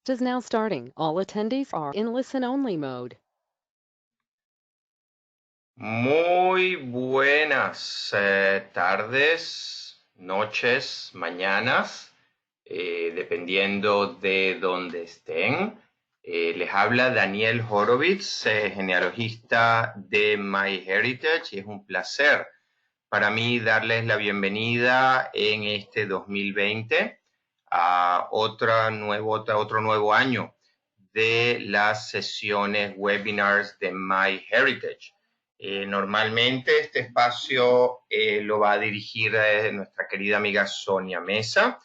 Is now starting. All attendees are in listen-only mode. Muy buenas tardes, noches, mañanas, dependiendo de dónde estén. Les habla Daniel Horowitz, genealogista de MyHeritage, y es un placer para mí darles la bienvenida en este 2020 a otro nuevo año de las sesiones webinars de MyHeritage. Normalmente este espacio lo va a dirigir nuestra querida amiga Sonia Mesa,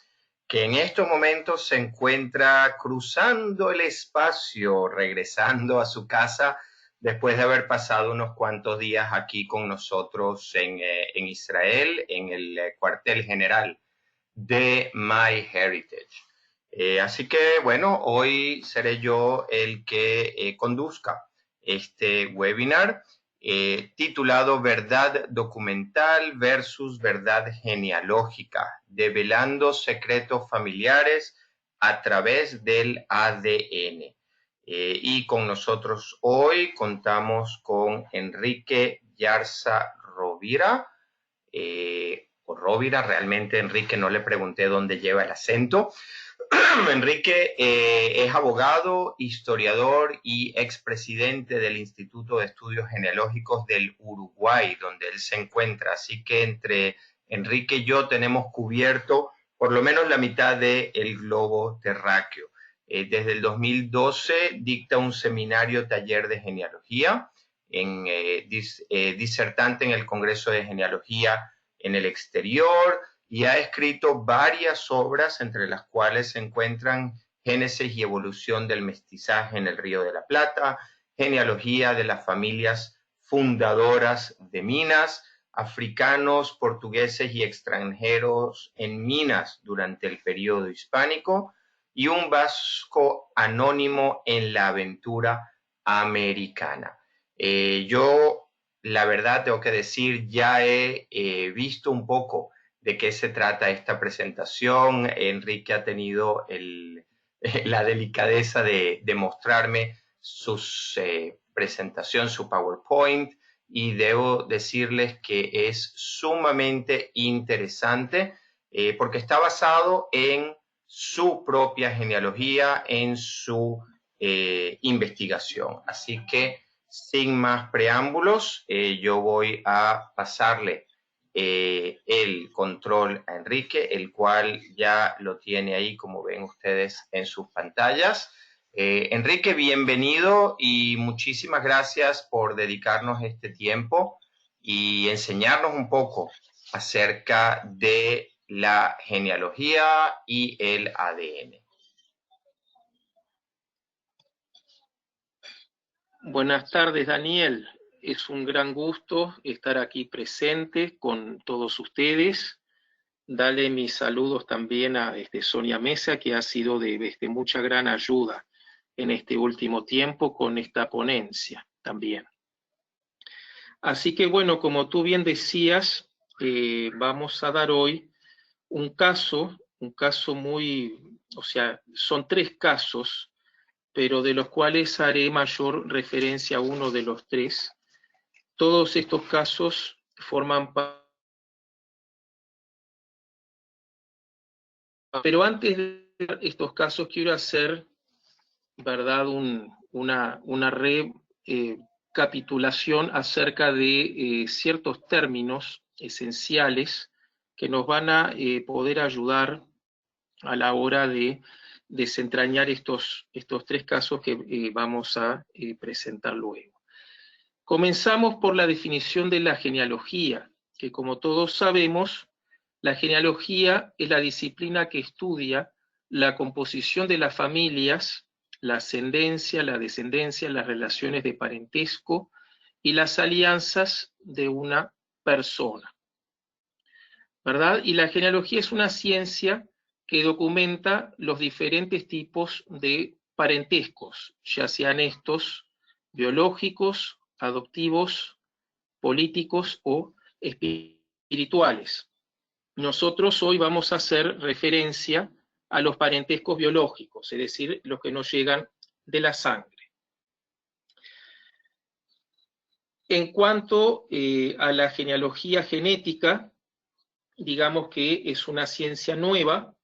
que en estos momentos se encuentra cruzando el espacio, regresando a su casa después de haber pasado unos cuantos días aquí con nosotros en Israel, en el cuartel general de MyHeritage. Así que, bueno, hoy seré yo el que conduzca este webinar titulado Verdad Documental versus Verdad Genealógica, develando secretos familiares a través del ADN. Y con nosotros hoy contamos con Enrique Yarza Rovira, o Rovira, realmente Enrique no le pregunté dónde lleva el acento. Enrique es abogado, historiador y expresidente del Instituto de Estudios Genealógicos del Uruguay, donde él se encuentra. Así que entre Enrique y yo tenemos cubierto por lo menos la mitad del globo terráqueo. Desde el 2012 dicta un seminario taller de genealogía, disertante en el Congreso de Genealogía en el exterior, y ha escrito varias obras, entre las cuales se encuentran Génesis y evolución del mestizaje en el Río de la Plata, genealogía de las familias fundadoras de Minas, africanos, portugueses y extranjeros en Minas durante el periodo hispánico, y un vasco anónimo en la aventura americana. Yo, la verdad, tengo que decir, ya he visto un poco de qué se trata esta presentación. Enrique ha tenido la delicadeza de mostrarme su presentación, su PowerPoint, y debo decirles que es sumamente interesante porque está basado en su propia genealogía, en su investigación. Así que, sin más preámbulos, yo voy a pasarle el control a Enrique, el cual ya lo tiene ahí, como ven ustedes en sus pantallas. Enrique, bienvenido y muchísimas gracias por dedicarnos este tiempo y enseñarnos un poco acerca de la genealogía y el ADN. Buenas tardes, Daniel. Es un gran gusto estar aquí presente con todos ustedes. Dale mis saludos también a Sonia Mesa, que ha sido de mucha gran ayuda en este último tiempo con esta ponencia también. Así que bueno, como tú bien decías, vamos a dar hoy un caso muy, o sea, son 3 casos, pero de los cuales haré mayor referencia a uno de los 3. Todos estos casos forman parte. Pero antes de ver estos casos, quiero hacer, ¿verdad?, una recapitulación acerca de ciertos términos esenciales que nos van a poder ayudar a la hora de desentrañar estos 3 casos que vamos a presentar luego. Comenzamos por la definición de la genealogía, que como todos sabemos, la genealogía es la disciplina que estudia la composición de las familias, la ascendencia, la descendencia, las relaciones de parentesco y las alianzas de una persona, ¿verdad? Y la genealogía es una ciencia que documenta los diferentes tipos de parentescos, ya sean estos biológicos, adoptivos, políticos o espirituales. Nosotros hoy vamos a hacer referencia a los parentescos biológicos, es decir, los que nos llegan de la sangre. En cuanto a la genealogía genética, digamos que es una ciencia nueva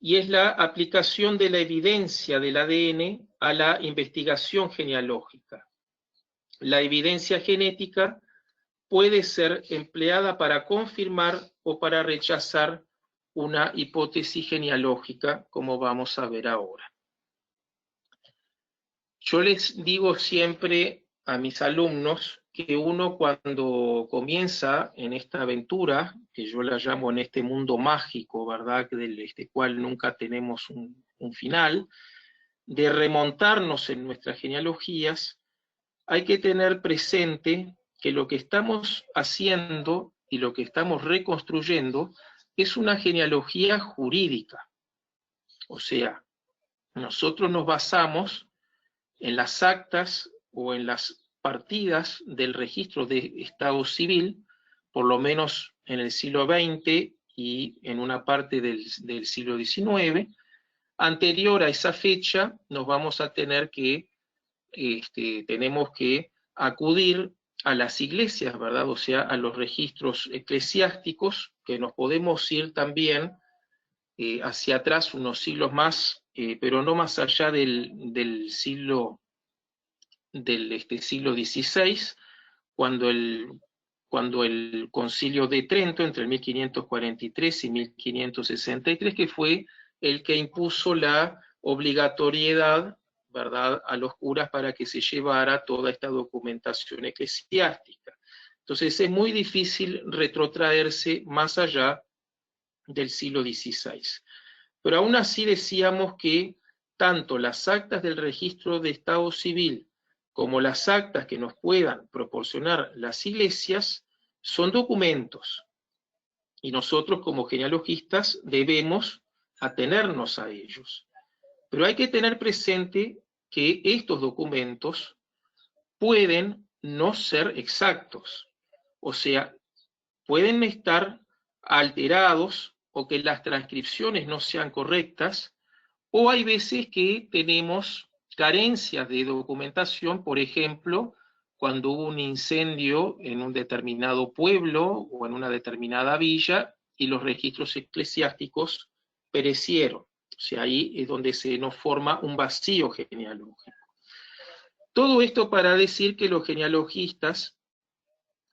y es la aplicación de la evidencia del ADN a la investigación genealógica. La evidencia genética puede ser empleada para confirmar o para rechazar una hipótesis genealógica, como vamos a ver ahora. Yo les digo siempre a mis alumnos que uno cuando comienza en esta aventura, que yo la llamo en este mundo mágico, ¿verdad?, del cual nunca tenemos un final, de remontarnos en nuestras genealogías, hay que tener presente que lo que estamos haciendo y lo que estamos reconstruyendo es una genealogía jurídica. O sea, nosotros nos basamos en las actas o en las partidas del registro de Estado Civil, por lo menos en el siglo XX y en una parte del siglo XIX. Anterior a esa fecha nos vamos a tener que, tenemos que acudir a las iglesias, ¿verdad? O sea, a los registros eclesiásticos, que nos podemos ir también hacia atrás unos siglos más, pero no más allá del siglo XVI, cuando el Concilio de Trento, entre el 1543 y 1563, que fue el que impuso la obligatoriedad, ¿verdad?, a los curas para que se llevara toda esta documentación eclesiástica. Entonces es muy difícil retrotraerse más allá del siglo XVI. Pero aún así decíamos que tanto las actas del registro de Estado Civil como las actas que nos puedan proporcionar las iglesias son documentos, y nosotros como genealogistas debemos atenernos a ellos. Pero hay que tener presente que estos documentos pueden no ser exactos, o sea, pueden estar alterados o que las transcripciones no sean correctas, o hay veces que tenemos carencias de documentación, por ejemplo, cuando hubo un incendio en un determinado pueblo o en una determinada villa y los registros eclesiásticos perecieron. O sea, ahí es donde se nos forma un vacío genealógico. Todo esto para decir que los genealogistas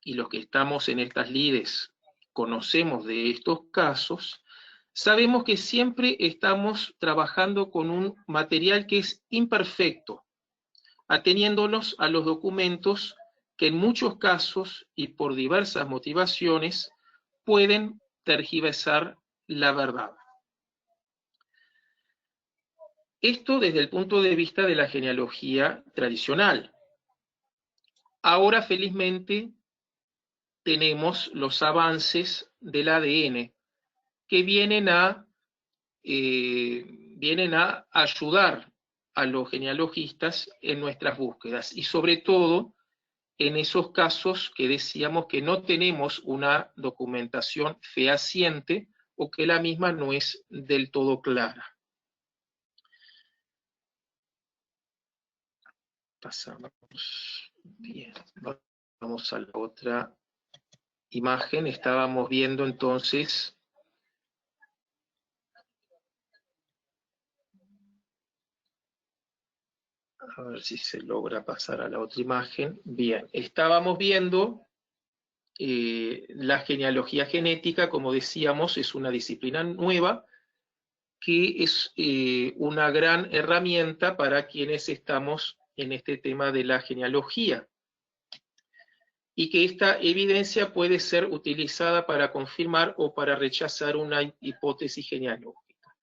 y los que estamos en estas lides conocemos de estos casos, sabemos que siempre estamos trabajando con un material que es imperfecto, ateniéndonos a los documentos que en muchos casos y por diversas motivaciones pueden tergiversar la verdad. Esto desde el punto de vista de la genealogía tradicional. Ahora, felizmente, tenemos los avances del ADN que vienen a ayudar a los genealogistas en nuestras búsquedas, y sobre todo en esos casos que decíamos que no tenemos una documentación fehaciente o que la misma no es del todo clara. Pasamos bien, vamos a la otra imagen. Estábamos viendo entonces a ver si se logra pasar a la otra imagen. Bien, estábamos viendo la genealogía genética, como decíamos, es una disciplina nueva que es una gran herramienta para quienes estamos en este tema de la genealogía, y que esta evidencia puede ser utilizada para confirmar o para rechazar una hipótesis genealógica.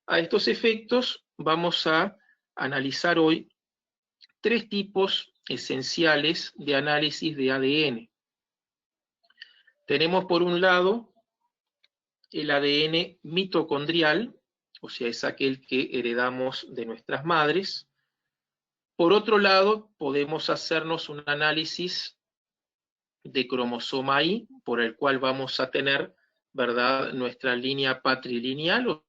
A estos efectos vamos a analizar hoy tres tipos esenciales de análisis de ADN. Tenemos por un lado el ADN mitocondrial, o sea, es aquel que heredamos de nuestras madres. Por otro lado, podemos hacernos un análisis de cromosoma Y, por el cual vamos a tener, ¿verdad?, nuestra línea patrilineal, o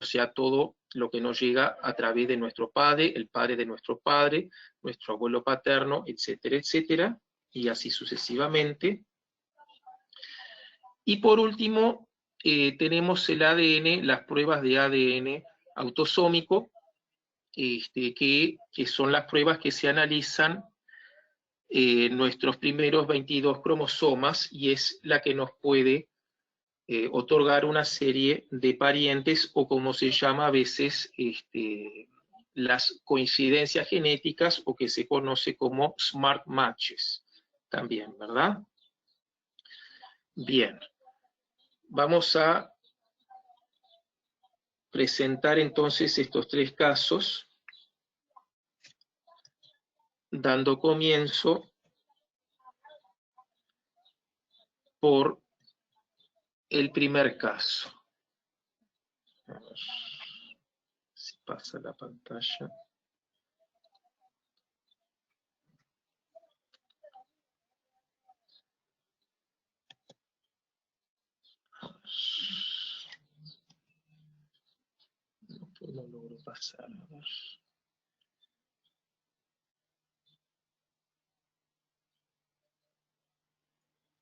sea, todo lo que nos llega a través de nuestro padre, el padre de nuestro padre, nuestro abuelo paterno, etcétera, etcétera, y así sucesivamente. Y por último, tenemos el ADN, las pruebas de ADN autosómico, que son las pruebas que se analizan nuestros primeros 22 cromosomas, y es la que nos puede otorgar una serie de parientes, o como se llama a veces, las coincidencias genéticas, o que se conoce como smart matches también, ¿verdad? Bien, vamos a presentar entonces estos tres casos, dando comienzo por el primer caso. A ver si pasa la pantalla. No logro pasar, a ver.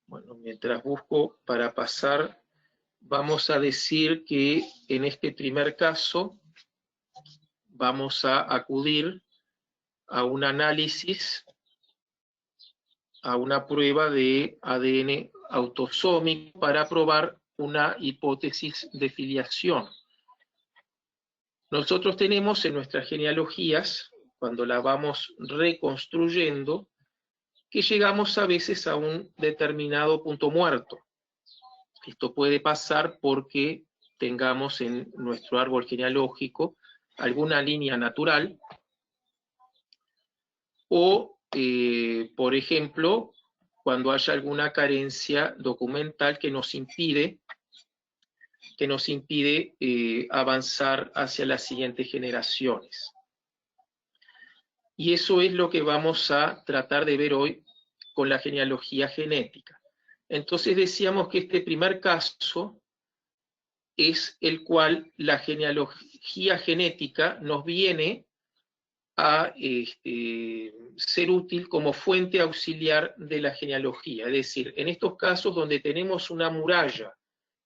Bueno, mientras busco para pasar, vamos a decir que en este primer caso vamos a acudir a un análisis, a una prueba de ADN autosómico para probar una hipótesis de filiación. Nosotros tenemos en nuestras genealogías, cuando la vamos reconstruyendo, que llegamos a veces a un determinado punto muerto. Esto puede pasar porque tengamos en nuestro árbol genealógico alguna línea natural, o, por ejemplo, cuando haya alguna carencia documental que nos impide avanzar hacia las siguientes generaciones. Y eso es lo que vamos a tratar de ver hoy con la genealogía genética. Entonces decíamos que este primer caso es el cual la genealogía genética nos viene a ser útil como fuente auxiliar de la genealogía. Es decir, en estos casos donde tenemos una muralla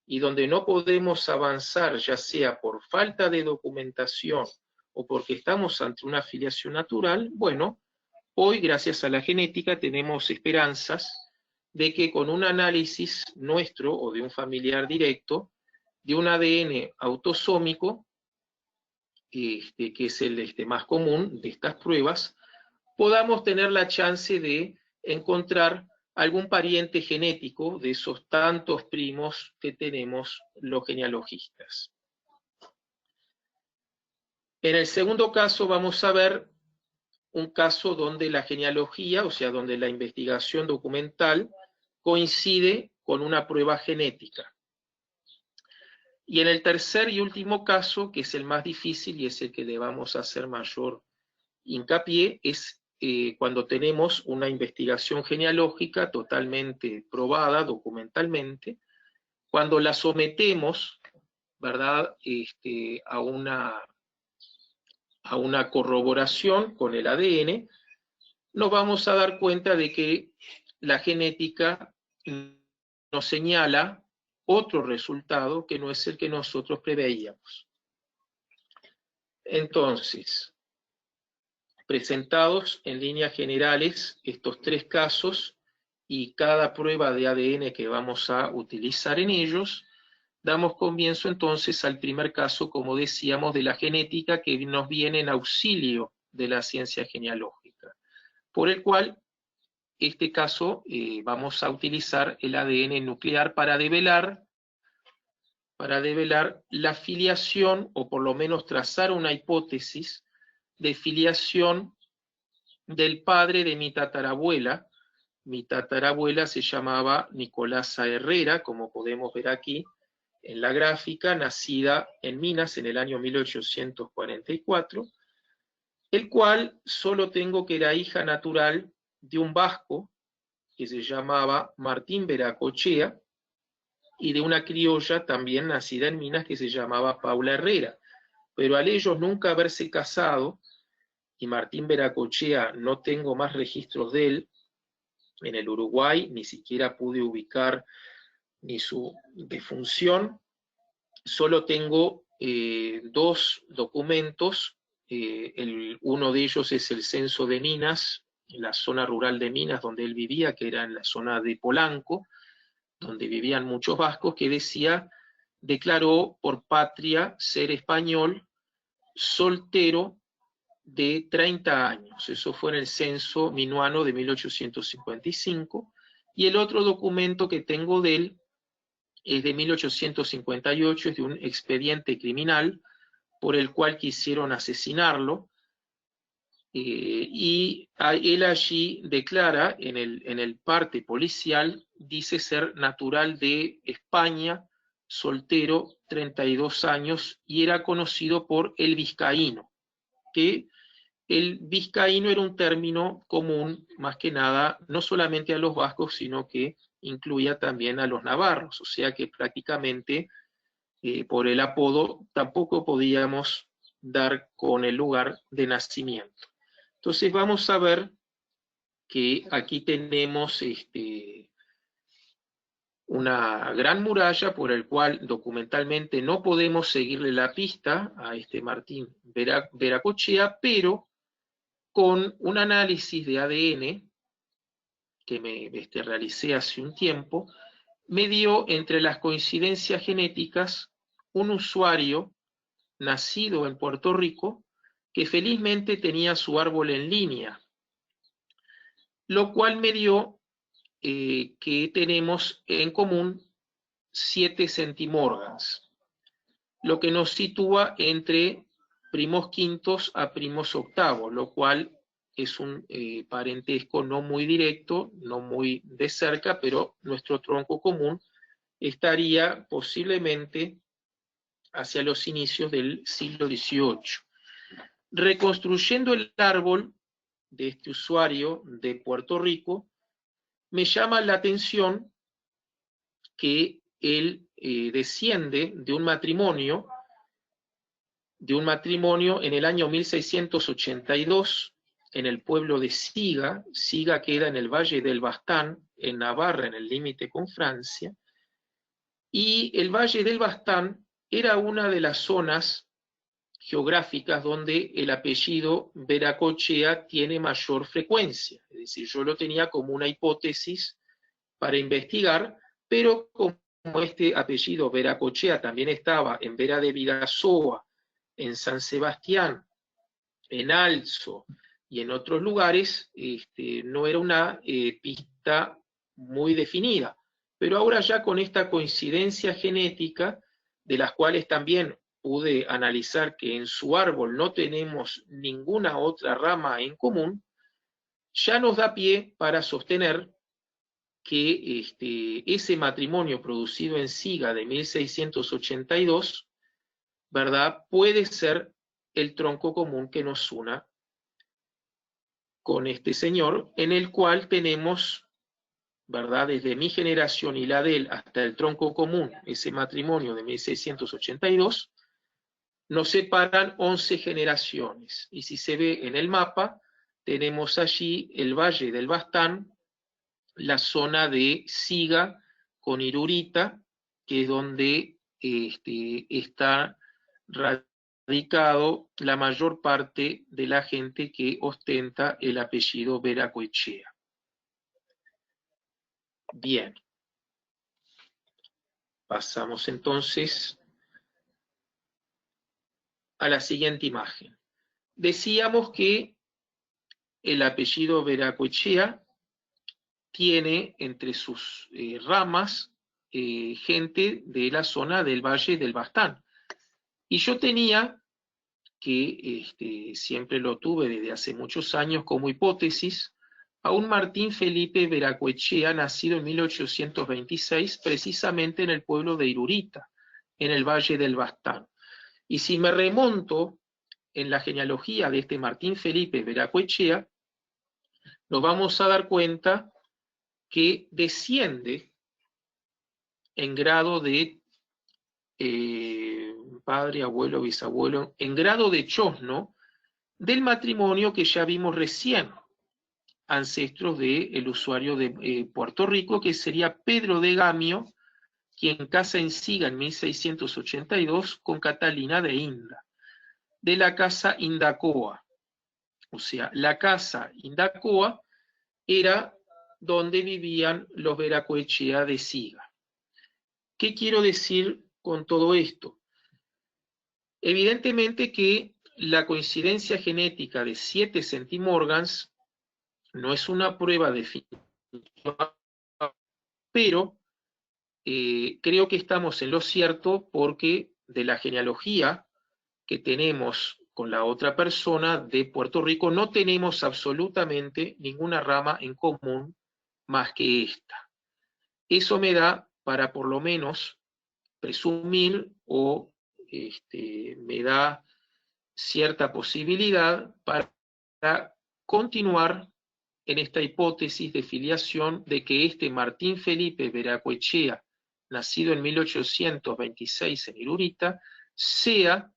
y donde no podemos avanzar, ya sea por falta de documentación o porque estamos ante una filiación natural, bueno, hoy gracias a la genética tenemos esperanzas de que con un análisis nuestro o de un familiar directo, de un ADN autosómico, que es el más común de estas pruebas, podamos tener la chance de encontrar algún pariente genético de esos tantos primos que tenemos los genealogistas. En el segundo caso vamos a ver un caso donde la genealogía, o sea, donde la investigación documental coincide con una prueba genética. Y en el tercer y último caso, que es el más difícil y es el que le vamos a hacer mayor hincapié, es cuando tenemos una investigación genealógica totalmente probada documentalmente, cuando la sometemos, ¿verdad?, a una corroboración con el ADN, nos vamos a dar cuenta de que la genética nos señala otro resultado que no es el que nosotros preveíamos. Entonces, presentados en líneas generales estos tres casos y cada prueba de ADN que vamos a utilizar en ellos, damos comienzo entonces al primer caso, como decíamos, de la genética que nos viene en auxilio de la ciencia genealógica, por el cual este caso vamos a utilizar el ADN nuclear para develar la filiación, o por lo menos trazar una hipótesis de filiación del padre de mi tatarabuela. Mi tatarabuela se llamaba Nicolasa Herrera, como podemos ver aquí en la gráfica, nacida en Minas en el año 1844, el cual solo tengo que era hija natural de un vasco que se llamaba Martín Veracochea, y de una criolla también nacida en Minas que se llamaba Paula Herrera. pero al ellos nunca haberse casado, y Martín Veracochea no tengo más registros de él en el Uruguay, ni siquiera pude ubicar ni su defunción, solo tengo dos documentos, uno de ellos es el censo de Minas, en la zona rural de Minas donde él vivía, que era en la zona de Polanco, donde vivían muchos vascos, que decía, declaró por patria ser español, soltero de 30 años. Eso fue en el censo minuano de 1855. Y el otro documento que tengo de él es de 1858, es de un expediente criminal por el cual quisieron asesinarlo. Y él allí declara, en el parte policial, dice ser natural de España, soltero, 32 años, y era conocido por el vizcaíno, que el vizcaíno era un término común, más que nada, no solamente a los vascos, sino que incluía también a los navarros, o sea que prácticamente por el apodo tampoco podíamos dar con el lugar de nacimiento. Entonces vamos a ver que aquí tenemos una gran muralla por el cual documentalmente no podemos seguirle la pista a este Martín Veracochea, pero con un análisis de ADN que me realicé hace un tiempo, me dio entre las coincidencias genéticas un usuario nacido en Puerto Rico que felizmente tenía su árbol en línea, lo cual me dio que tenemos en común 7 centimorgans, lo que nos sitúa entre primos quintos a primos octavos, lo cual es un parentesco no muy directo, no muy de cerca, pero nuestro tronco común estaría posiblemente hacia los inicios del siglo XVIII. Reconstruyendo el árbol de este usuario de Puerto Rico, me llama la atención que él desciende de un matrimonio en el año 1682 en el pueblo de Siga. Siga queda en el Valle del Bastán, en Navarra, en el límite con Francia, y el Valle del Bastán era una de las zonas geográficas donde el apellido Veracochea tiene mayor frecuencia. Es decir, yo lo tenía como una hipótesis para investigar, pero como este apellido Veracochea también estaba en Vera de Vidasoa, en San Sebastián, en Alzo y en otros lugares, no era una pista muy definida. Pero ahora ya con esta coincidencia genética, de las cuales también pude analizar que en su árbol no tenemos ninguna otra rama en común, ya nos da pie para sostener que ese matrimonio producido en Siga de 1682, ¿verdad?, puede ser el tronco común que nos una con este señor, en el cual tenemos, ¿verdad?, desde mi generación y la de él hasta el tronco común, ese matrimonio de 1682, nos separan 11 generaciones. Y si se ve en el mapa, tenemos allí el Valle del Bastán, la zona de Siga con Irurita, que es donde está radicado la mayor parte de la gente que ostenta el apellido Veracochea. Bien. Pasamos entonces a la siguiente imagen. Decíamos que el apellido Veracochea tiene entre sus ramas gente de la zona del Valle del Bastán. Y yo tenía que, siempre lo tuve desde hace muchos años como hipótesis, a un Martín Felipe Veracochea, nacido en 1826, precisamente en el pueblo de Irurita, en el Valle del Bastán. Y si me remonto en la genealogía de este Martín Felipe Veracochea, nos vamos a dar cuenta que desciende en grado de padre, abuelo, bisabuelo, en grado de chosno, del matrimonio que ya vimos recién, ancestros del usuario de Puerto Rico, que sería Pedro de Gamio, quien casa en Siga en 1682 con Catalina de Inda, de la casa Indacoa. O sea, la casa Indacoa era donde vivían los Veracoechea de Siga. ¿Qué quiero decir con todo esto? Evidentemente que la coincidencia genética de 7 centimorgans no es una prueba definitiva, pero creo que estamos en lo cierto porque de la genealogía que tenemos con la otra persona de Puerto Rico no tenemos absolutamente ninguna rama en común más que esta. Eso me da para por lo menos presumir o me da cierta posibilidad para continuar en esta hipótesis de filiación de que este Martín Felipe Veracoechea, nacido en 1826 en Irurita, sea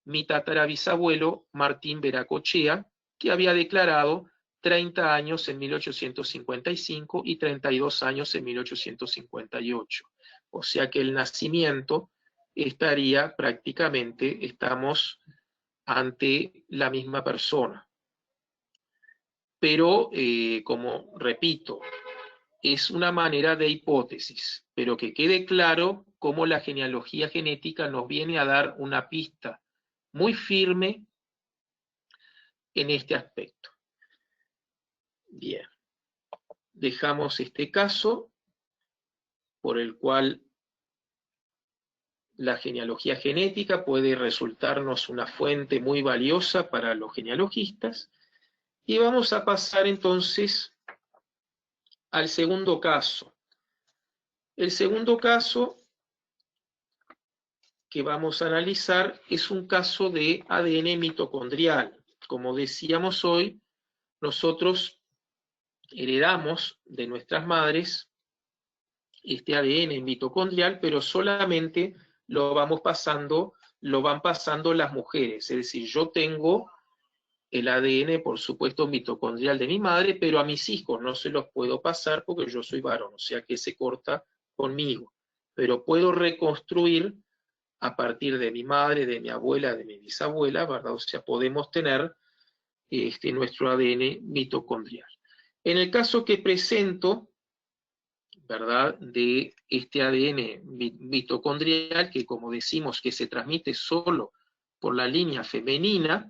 mi tatarabisabuelo Martín Veracoechea, que había declarado 30 años en 1855 y 32 años en 1858. O sea que el nacimiento estaría prácticamente, estamos ante la misma persona. Pero, como repito, es una manera de hipótesis, pero que quede claro cómo la genealogía genética nos viene a dar una pista muy firme en este aspecto. Bien, dejamos este caso por el cual la genealogía genética puede resultarnos una fuente muy valiosa para los genealogistas, y vamos a pasar entonces al segundo caso. El segundo caso que vamos a analizar es un caso de ADN mitocondrial. Como decíamos hoy, nosotros heredamos de nuestras madres este ADN mitocondrial, pero solamente lo van pasando las mujeres. Es decir, yo tengo el ADN, por supuesto, mitocondrial de mi madre, pero a mis hijos no se los puedo pasar porque yo soy varón, o sea que se corta conmigo. Pero puedo reconstruir a partir de mi madre, de mi abuela, de mi bisabuela, ¿verdad? O sea, podemos tener nuestro ADN mitocondrial. En el caso que presento, ¿verdad?, de este ADN mitocondrial, que como decimos que se transmite solo por la línea femenina,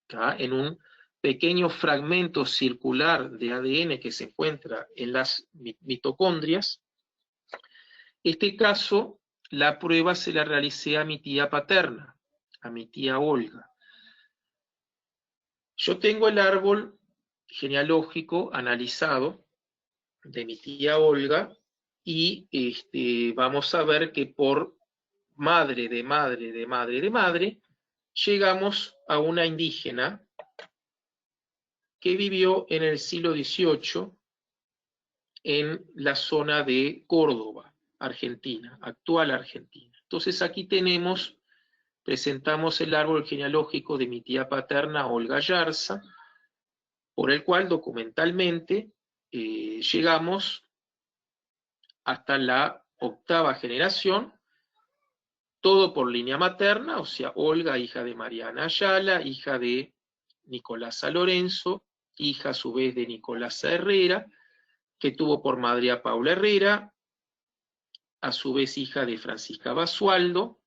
¿tá?, en un pequeño fragmento circular de ADN que se encuentra en las mitocondrias. Este caso, la prueba se la realicé a mi tía paterna, a mi tía Olga. Yo tengo el árbol genealógico analizado de mi tía Olga y vamos a ver que por madre de madre de madre de madre llegamos a una indígena que vivió en el siglo XVIII en la zona de Córdoba, Argentina, actual Argentina. Entonces aquí presentamos el árbol genealógico de mi tía paterna Olga Yarza, por el cual documentalmente llegamos hasta la 8ª generación, todo por línea materna, o sea, Olga, hija de Mariana Ayala, hija de Nicolasa Lorenzo, hija a su vez de Nicolasa Herrera, que tuvo por madre a Paula Herrera, a su vez hija de Francisca Basualdo,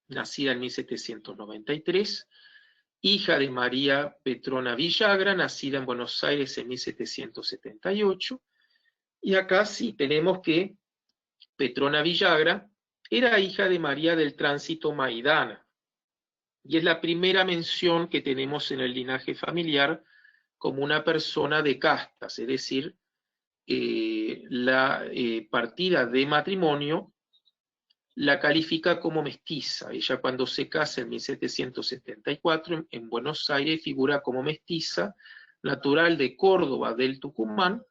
nacida en 1793, hija de María Petrona Villagra, nacida en Buenos Aires en 1778, y acá sí tenemos que Petrona Villagra era hija de María del Tránsito Maidana, y es la primera mención que tenemos en el linaje familiar como una persona de castas, es decir, la partida de matrimonio la califica como mestiza. Ella cuando se casa en 1774 en Buenos Aires figura como mestiza, natural de Córdoba del Tucumán,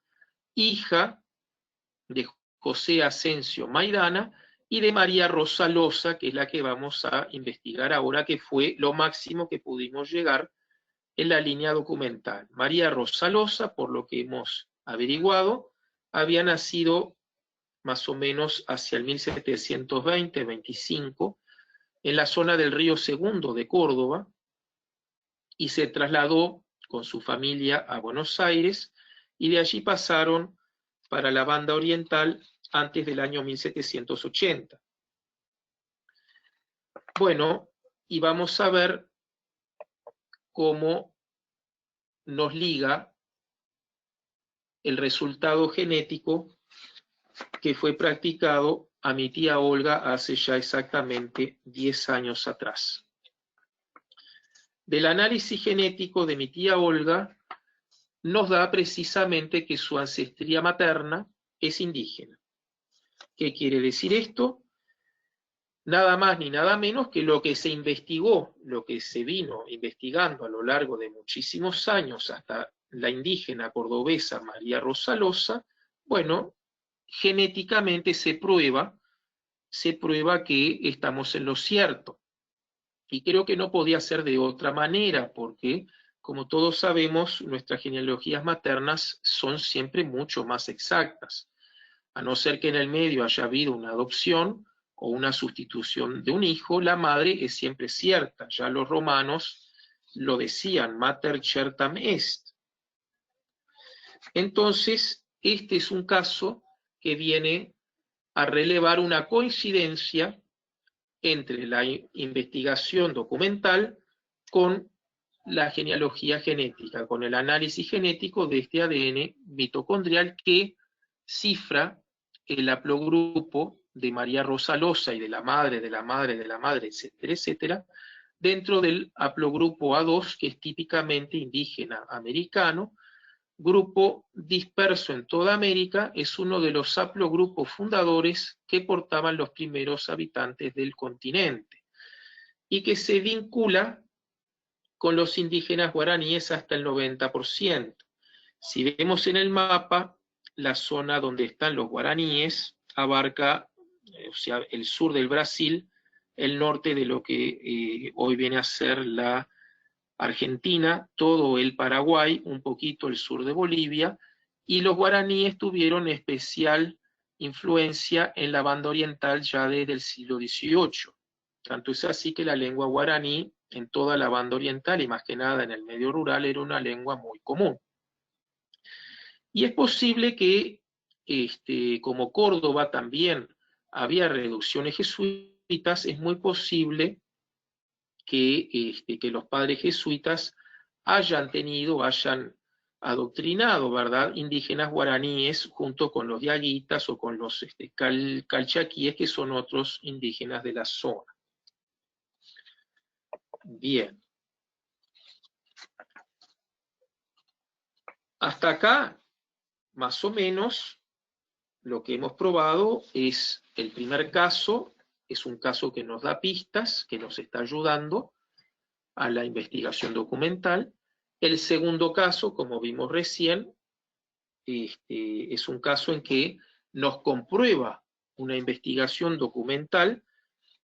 hija de José Asensio Maidana y de María Rosa Loza, que es la que vamos a investigar ahora, que fue lo máximo que pudimos llegar en la línea documental. María Rosa Loza, por lo que hemos averiguado, había nacido más o menos hacia el 1720-25, en la zona del Río Segundo de Córdoba, y se trasladó con su familia a Buenos Aires, y de allí pasaron para la banda oriental antes del año 1780. Bueno, y vamos a ver cómo nos liga el resultado genético que fue practicado a mi tía Olga hace ya exactamente 10 años atrás. Del análisis genético de mi tía Olga nos da precisamente que su ancestría materna es indígena. ¿Qué quiere decir esto? Nada más ni nada menos que lo que se investigó, lo que se vino investigando a lo largo de muchísimos años hasta la indígena cordobesa María Rosa Loza, bueno, genéticamente se prueba que estamos en lo cierto. Y creo que no podía ser de otra manera, porque, como todos sabemos, nuestras genealogías maternas son siempre mucho más exactas. A no ser que en el medio haya habido una adopción o una sustitución de un hijo, la madre es siempre cierta. Ya los romanos lo decían, mater certam est. Entonces, este es un caso que viene a relevar una coincidencia entre la investigación documental con la genealogía genética, con el análisis genético de este ADN mitocondrial que cifra el haplogrupo de María Rosa Loza y de la madre, de la madre, de la madre, etcétera, etcétera, dentro del haplogrupo A2, que es típicamente indígena americano, grupo disperso en toda América, es uno de los haplogrupos fundadores que portaban los primeros habitantes del continente y que se vincula con los indígenas guaraníes hasta el 90%. Si vemos en el mapa, la zona donde están los guaraníes abarca, o sea, el sur del Brasil, el norte de lo que hoy viene a ser la Argentina, todo el Paraguay, un poquito el sur de Bolivia, y los guaraníes tuvieron especial influencia en la banda oriental ya desde el siglo XVIII. Tanto es así que la lengua guaraní en toda la banda oriental y más que nada en el medio rural era una lengua muy común. Y es posible que, como Córdoba también había reducciones jesuitas, es muy posible que los padres jesuitas hayan adoctrinado, ¿verdad?, indígenas guaraníes junto con los diaguitas o con los calchaquíes, que son otros indígenas de la zona. Bien. Hasta acá, más o menos, lo que hemos probado es el primer caso, es un caso que nos da pistas, que nos está ayudando a la investigación documental. El segundo caso, como vimos recién, es un caso en que nos comprueba una investigación documental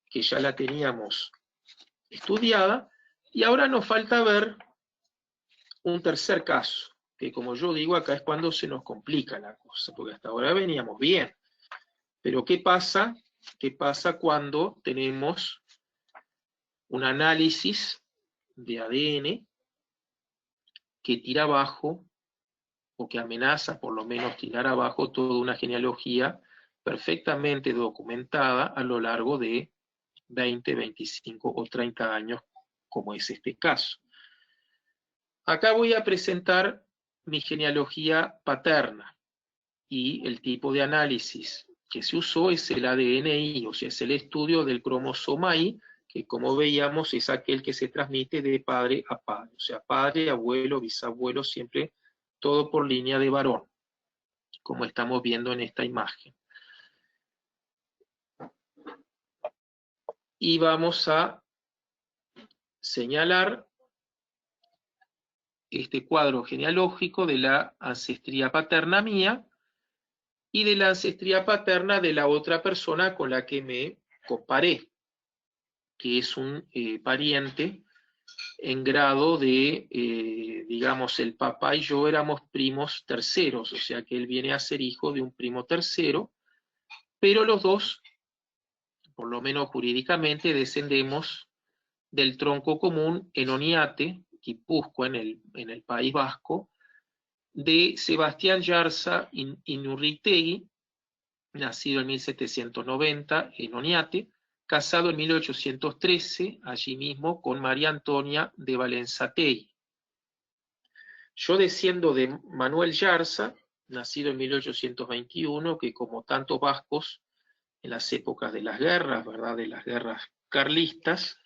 que ya la teníamos estudiada, y ahora nos falta ver un tercer caso, que como yo digo, acá es cuando se nos complica la cosa, porque hasta ahora veníamos bien. Pero ¿qué pasa? ¿Qué pasa cuando tenemos un análisis de ADN que tira abajo, o que amenaza por lo menos tirar abajo toda una genealogía perfectamente documentada a lo largo de 20, 25 o 30 años, como es este caso? Acá voy a presentar mi genealogía paterna, y el tipo de análisis que se usó es el ADN-I, o sea, es el estudio del cromosoma I, que como veíamos es aquel que se transmite de padre a padre, o sea, padre, abuelo, bisabuelo, siempre todo por línea de varón, como estamos viendo en esta imagen. Y vamos a señalar este cuadro genealógico de la ancestría paterna mía, y de la ancestría paterna de la otra persona con la que me comparé, que es un pariente en grado de, digamos, el papá y yo éramos primos terceros, o sea que él viene a ser hijo de un primo tercero, pero los dos, por lo menos jurídicamente, descendemos del tronco común en Oñate, Guipúzcoa, en el País Vasco, de Sebastián Yarza Inurritegui, nacido en 1790 en Oñate, casado en 1813, allí mismo, con María Antonia de Valenzatei. Yo desciendo de Manuel Yarza, nacido en 1821, que como tantos vascos en las épocas de las guerras, ¿verdad?, de las guerras carlistas,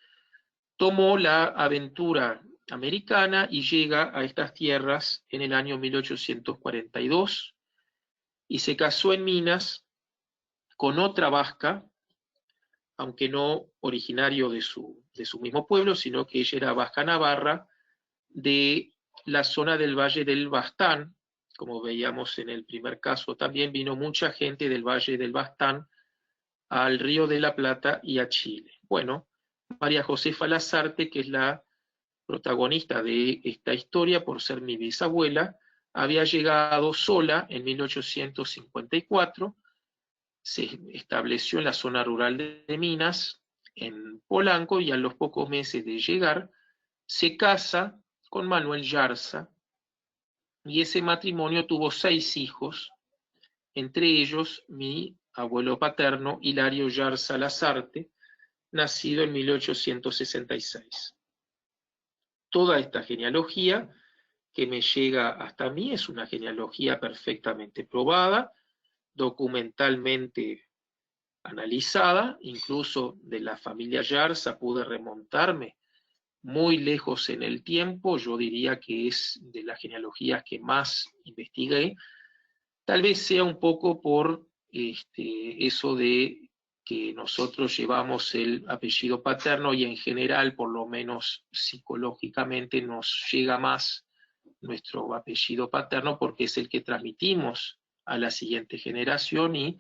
tomó la aventura americana y llega a estas tierras en el año 1842 y se casó en Minas con otra vasca, aunque no originario de su mismo pueblo, sino que ella era vasca navarra de la zona del Valle del Bastán. Como veíamos en el primer caso, también vino mucha gente del Valle del Bastán al Río de la Plata y a Chile. Bueno, María Josefa Lasarte, que es la protagonista de esta historia por ser mi bisabuela, había llegado sola en 1854, se estableció en la zona rural de Minas, en Polanco, y a los pocos meses de llegar, se casa con Manuel Yarza, y ese matrimonio tuvo 6 hijos, entre ellos mi abuelo paterno, Hilario Yarza Lasarte, nacido en 1866. Toda esta genealogía que me llega hasta mí es una genealogía perfectamente probada, documentalmente analizada, incluso de la familia Yarza pude remontarme muy lejos en el tiempo, yo diría que es de las genealogías que más investigué, tal vez sea un poco por eso de que nosotros llevamos el apellido paterno y en general, por lo menos psicológicamente, nos llega más nuestro apellido paterno porque es el que transmitimos a la siguiente generación y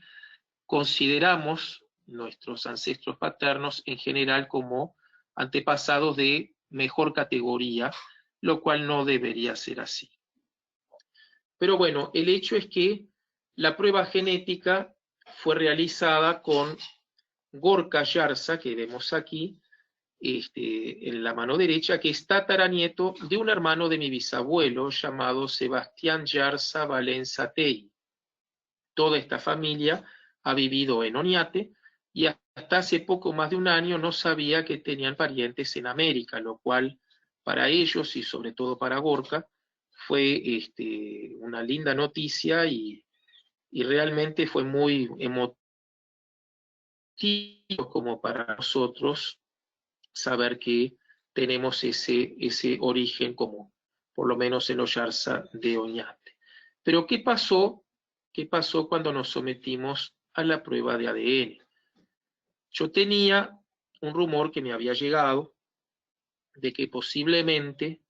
consideramos nuestros ancestros paternos en general como antepasados de mejor categoría, lo cual no debería ser así. Pero bueno, el hecho es que la prueba genética fue realizada con Gorka Yarza, que vemos aquí, en la mano derecha, que es tataranieto de un hermano de mi bisabuelo llamado Sebastián Yarza Valenzatei. Toda esta familia ha vivido en Oñate y hasta hace poco más de un año no sabía que tenían parientes en América, lo cual para ellos y sobre todo para Gorka fue una linda noticia y realmente fue muy emotivo como para nosotros saber que tenemos ese origen común, por lo menos en los Yarza de Oñate. Pero ¿qué pasó? ¿Qué pasó cuando nos sometimos a la prueba de ADN? Yo tenía un rumor que me había llegado de que posiblemente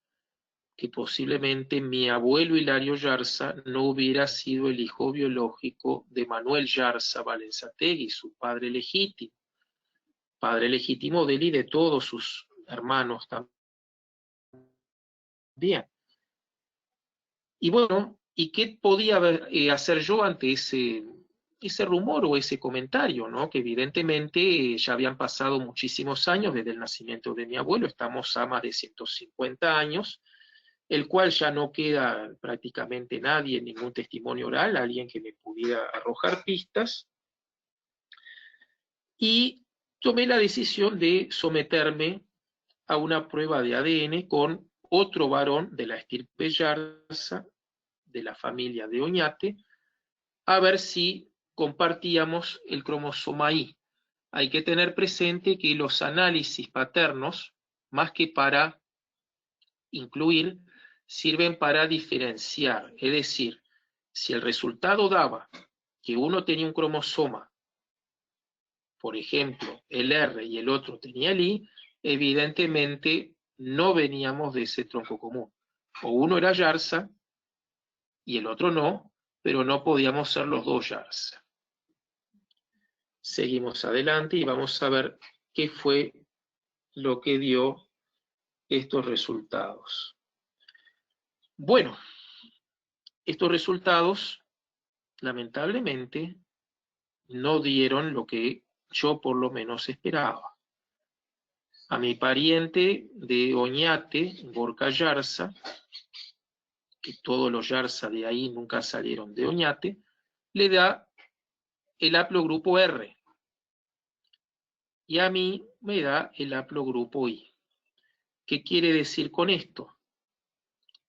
mi abuelo Hilario Yarza no hubiera sido el hijo biológico de Manuel Yarza Valenzatei, su padre legítimo de él y de todos sus hermanos también. Y bueno, ¿y qué podía hacer yo ante ese rumor o ese comentario, ¿no? Que evidentemente ya habían pasado muchísimos años desde el nacimiento de mi abuelo, estamos a más de 150 años, el cual ya no queda prácticamente nadie, ningún testimonio oral, alguien que me pudiera arrojar pistas, y tomé la decisión de someterme a una prueba de ADN con otro varón de la estirpe Yarza, de la familia de Oñate, a ver si compartíamos el cromosoma Y. Hay que tener presente que los análisis paternos, más que para incluir, sirven para diferenciar. Es decir, si el resultado daba que uno tenía un cromosoma, por ejemplo, el R y el otro tenía el Y, evidentemente no veníamos de ese tronco común. O uno era Yarza y el otro no, pero no podíamos ser los dos Yarza. Seguimos adelante y vamos a ver qué fue lo que dio estos resultados. Bueno, estos resultados, lamentablemente, no dieron lo que yo por lo menos esperaba. A mi pariente de Oñate, Gorka Yarza, que todos los Yarza de ahí nunca salieron de Oñate, le da el haplogrupo R. Y a mí me da el haplogrupo I. ¿Qué quiere decir con esto?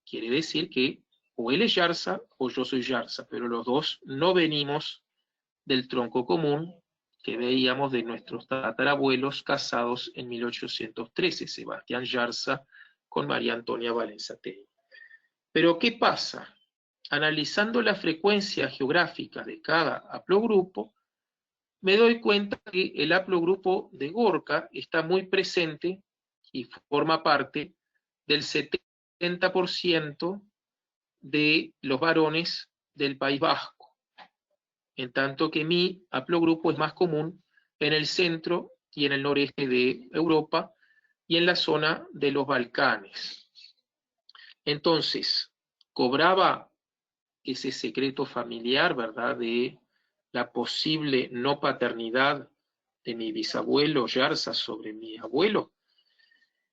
Quiere decir que o él es Yarza o yo soy Yarza, pero los dos no venimos del tronco común que veíamos de nuestros tatarabuelos casados en 1813, Sebastián Yarza con María Antonia Valenzategui. Pero ¿qué pasa? Analizando la frecuencia geográfica de cada haplogrupo, me doy cuenta que el haplogrupo de Gorka está muy presente y forma parte del 70% de los varones del País Vasco, en tanto que mi haplogrupo es más común en el centro y en el noreste de Europa y en la zona de los Balcanes. Entonces, cobraba ese secreto familiar, ¿verdad?, de la posible no paternidad de mi bisabuelo Yarza sobre mi abuelo.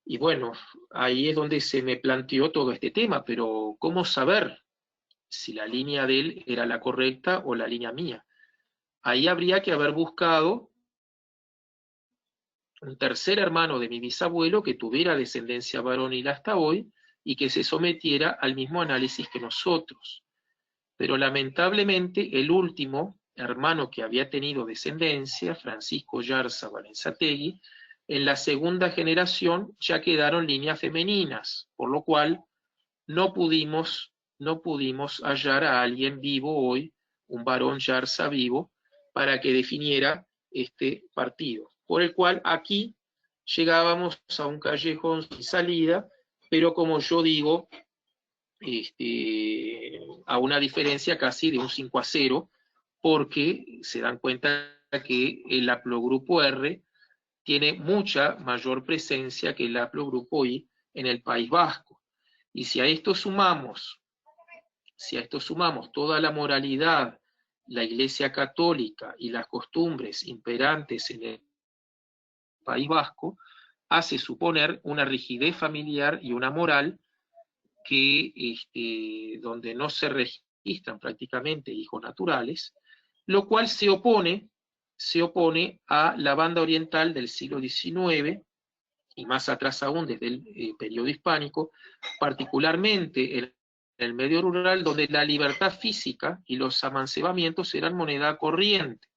Y bueno, ahí es donde se me planteó todo este tema, pero ¿cómo saber si la línea de él era la correcta o la línea mía? Ahí habría que haber buscado un tercer hermano de mi bisabuelo que tuviera descendencia varonil hasta hoy y que se sometiera al mismo análisis que nosotros. Pero lamentablemente el último hermano que había tenido descendencia, Francisco Yarza Valenzategui, en la segunda generación ya quedaron líneas femeninas, por lo cual no pudimos hallar a alguien vivo hoy, un varón Yarza vivo, para que definiera este partido. Por el cual aquí llegábamos a un callejón sin salida, pero como yo digo, a una diferencia casi de un 5-0, porque se dan cuenta que el haplogrupo R tiene mucha mayor presencia que el haplogrupo I en el País Vasco. Y si a esto sumamos toda la moralidad, la Iglesia Católica y las costumbres imperantes en el País Vasco, hace suponer una rigidez familiar y una moral que donde no se registran prácticamente hijos naturales, lo cual se opone a la banda oriental del siglo XIX, y más atrás aún desde el periodo hispánico, particularmente en el medio rural, donde la libertad física y los amancebamientos eran moneda corriente.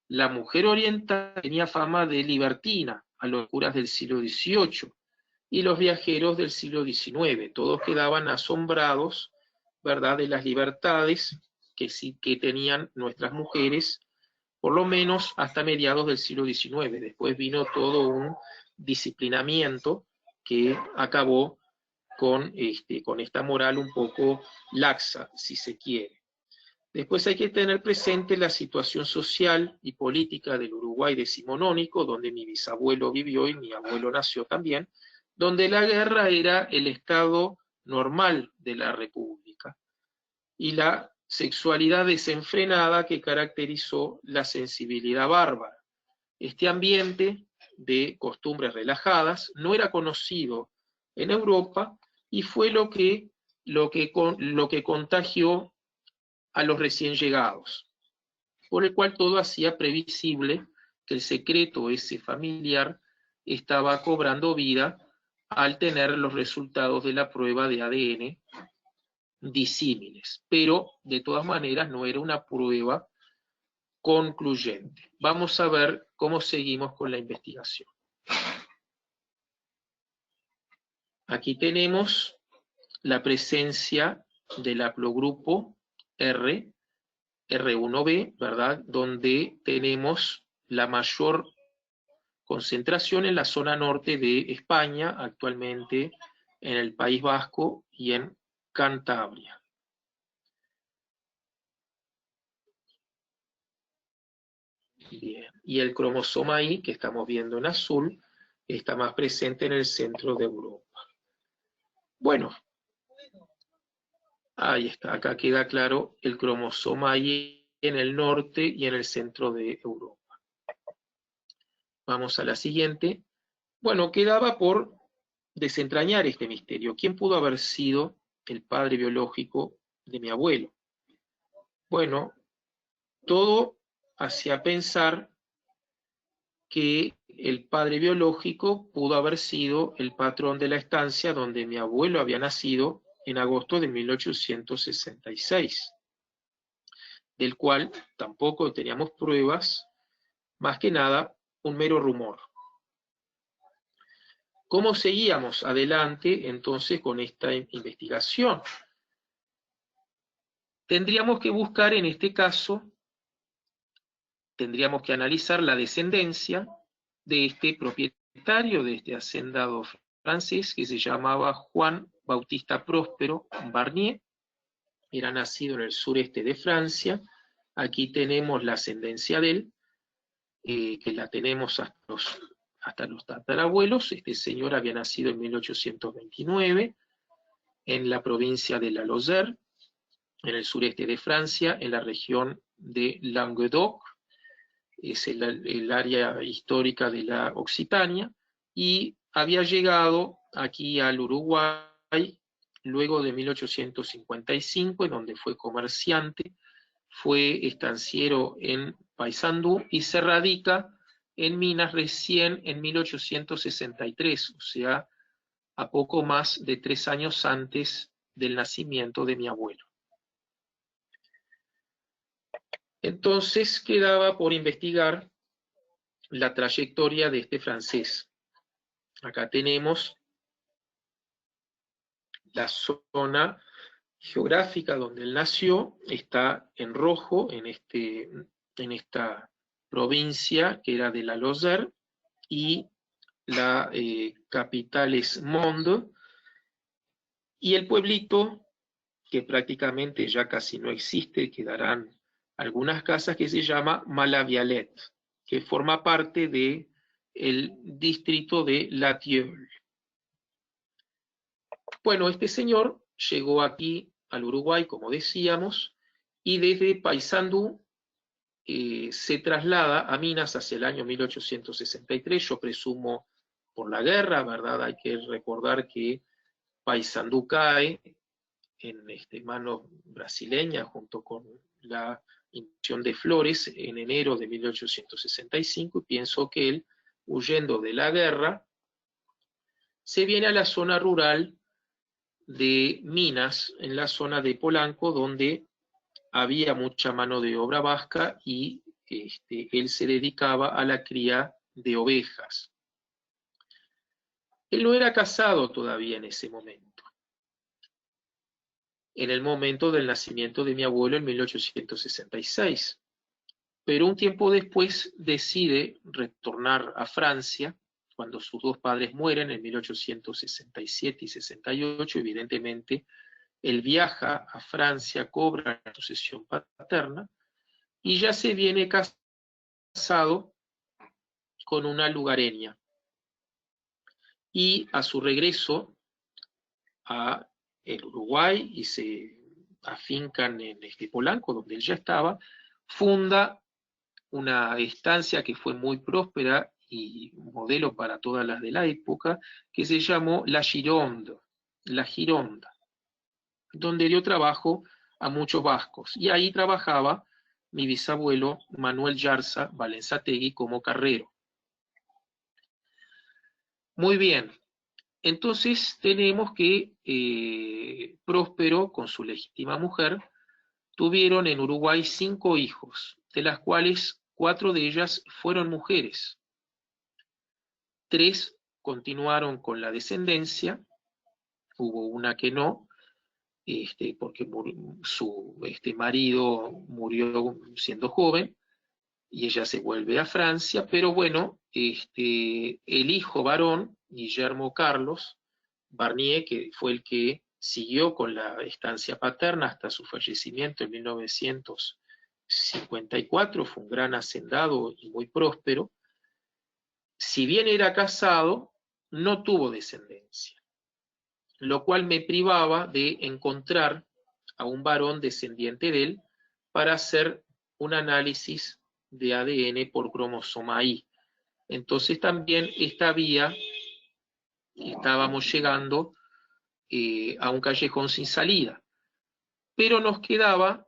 La mujer oriental tenía fama de libertina a los curas del siglo XVIII, y los viajeros del siglo XIX, todos quedaban asombrados, ¿verdad?, de las libertades que tenían nuestras mujeres, por lo menos hasta mediados del siglo XIX. Después vino todo un disciplinamiento que acabó con esta moral un poco laxa, si se quiere. Después hay que tener presente la situación social y política del Uruguay decimonónico, donde mi bisabuelo vivió y mi abuelo nació también, donde la guerra era el estado normal de la República, y la sexualidad desenfrenada que caracterizó la sensibilidad bárbara. Este ambiente de costumbres relajadas no era conocido en Europa y fue lo que contagió a los recién llegados, por el cual todo hacía previsible que el secreto ese familiar estaba cobrando vida al tener los resultados de la prueba de ADN disímiles, pero de todas maneras no era una prueba concluyente. Vamos a ver cómo seguimos con la investigación. Aquí tenemos la presencia del haplogrupo R1b, ¿verdad?, donde tenemos la mayor concentración en la zona norte de España, actualmente en el País Vasco y en Cantabria. Bien. Y el cromosoma Y, que estamos viendo en azul, está más presente en el centro de Europa. Bueno, ahí está. Acá queda claro el cromosoma Y en el norte y en el centro de Europa. Vamos a la siguiente. Bueno, quedaba por desentrañar este misterio. ¿Quién pudo haber sido el padre biológico de mi abuelo? Bueno, todo hacía pensar que el padre biológico pudo haber sido el patrón de la estancia donde mi abuelo había nacido en agosto de 1866, del cual tampoco teníamos pruebas, más que nada un mero rumor. ¿Cómo seguíamos adelante entonces con esta investigación? Tendríamos que buscar en este caso, tendríamos que analizar la descendencia de este propietario, de este hacendado francés, que se llamaba Juan Bautista Próspero Barnier, era nacido en el sureste de Francia. Aquí tenemos la ascendencia de él, que la tenemos hasta los tatarabuelos. Este señor había nacido en 1829 en la provincia de la Lozère, en el sureste de Francia, en la región de Languedoc, es el área histórica de la Occitania, y había llegado aquí al Uruguay luego de 1855, en donde fue comerciante, fue estanciero en Paysandú y se radica en Minas recién en 1863, o sea, a poco más de 3 años antes del nacimiento de mi abuelo. Entonces quedaba por investigar la trayectoria de este francés. Acá tenemos la zona geográfica donde él nació, está en rojo en esta provincia que era de la Lozère, y la capital es Mende, y el pueblito, que prácticamente ya casi no existe, quedarán algunas casas, que se llama Malavialette, que forma parte del distrito de La Tilleul. Bueno, este señor llegó aquí al Uruguay, como decíamos, y desde Paysandú se traslada a Minas hacia el año 1863, yo presumo por la guerra, ¿verdad? Hay que recordar que Paysandú cae en manos brasileñas junto con la invasión de Flores en enero de 1865, y pienso que él, huyendo de la guerra, se viene a la zona rural de Minas, en la zona de Polanco, donde había mucha mano de obra vasca, y él se dedicaba a la cría de ovejas. Él no era casado todavía en ese momento, en el momento del nacimiento de mi abuelo en 1866. Pero un tiempo después decide retornar a Francia, cuando sus dos padres mueren en 1867 y 68, evidentemente, él viaja a Francia, cobra la sucesión paterna, y ya se viene casado con una lugareña. Y a su regreso a el Uruguay, y se afincan en Polanco, donde él ya estaba, funda una estancia que fue muy próspera y modelo para todas las de la época, que se llamó La Gironde, La Gironda, donde dio trabajo a muchos vascos. Y ahí trabajaba mi bisabuelo Manuel Yarza Valenzategui como carrero. Muy bien, entonces tenemos que Próspero, con su legítima mujer, tuvieron en Uruguay 5 hijos, de las cuales 4 de ellas fueron mujeres. 3 continuaron con la descendencia, hubo una que no, porque su marido murió siendo joven, y ella se vuelve a Francia, pero bueno, el hijo varón, Guillermo Carlos Barnier, que fue el que siguió con la estancia paterna hasta su fallecimiento en 1900 54 fue un gran hacendado y muy próspero. Si bien era casado, no tuvo descendencia, lo cual me privaba de encontrar a un varón descendiente de él para hacer un análisis de ADN por cromosoma Y. Entonces también esta vía estábamos llegando a un callejón sin salida. Pero nos quedaba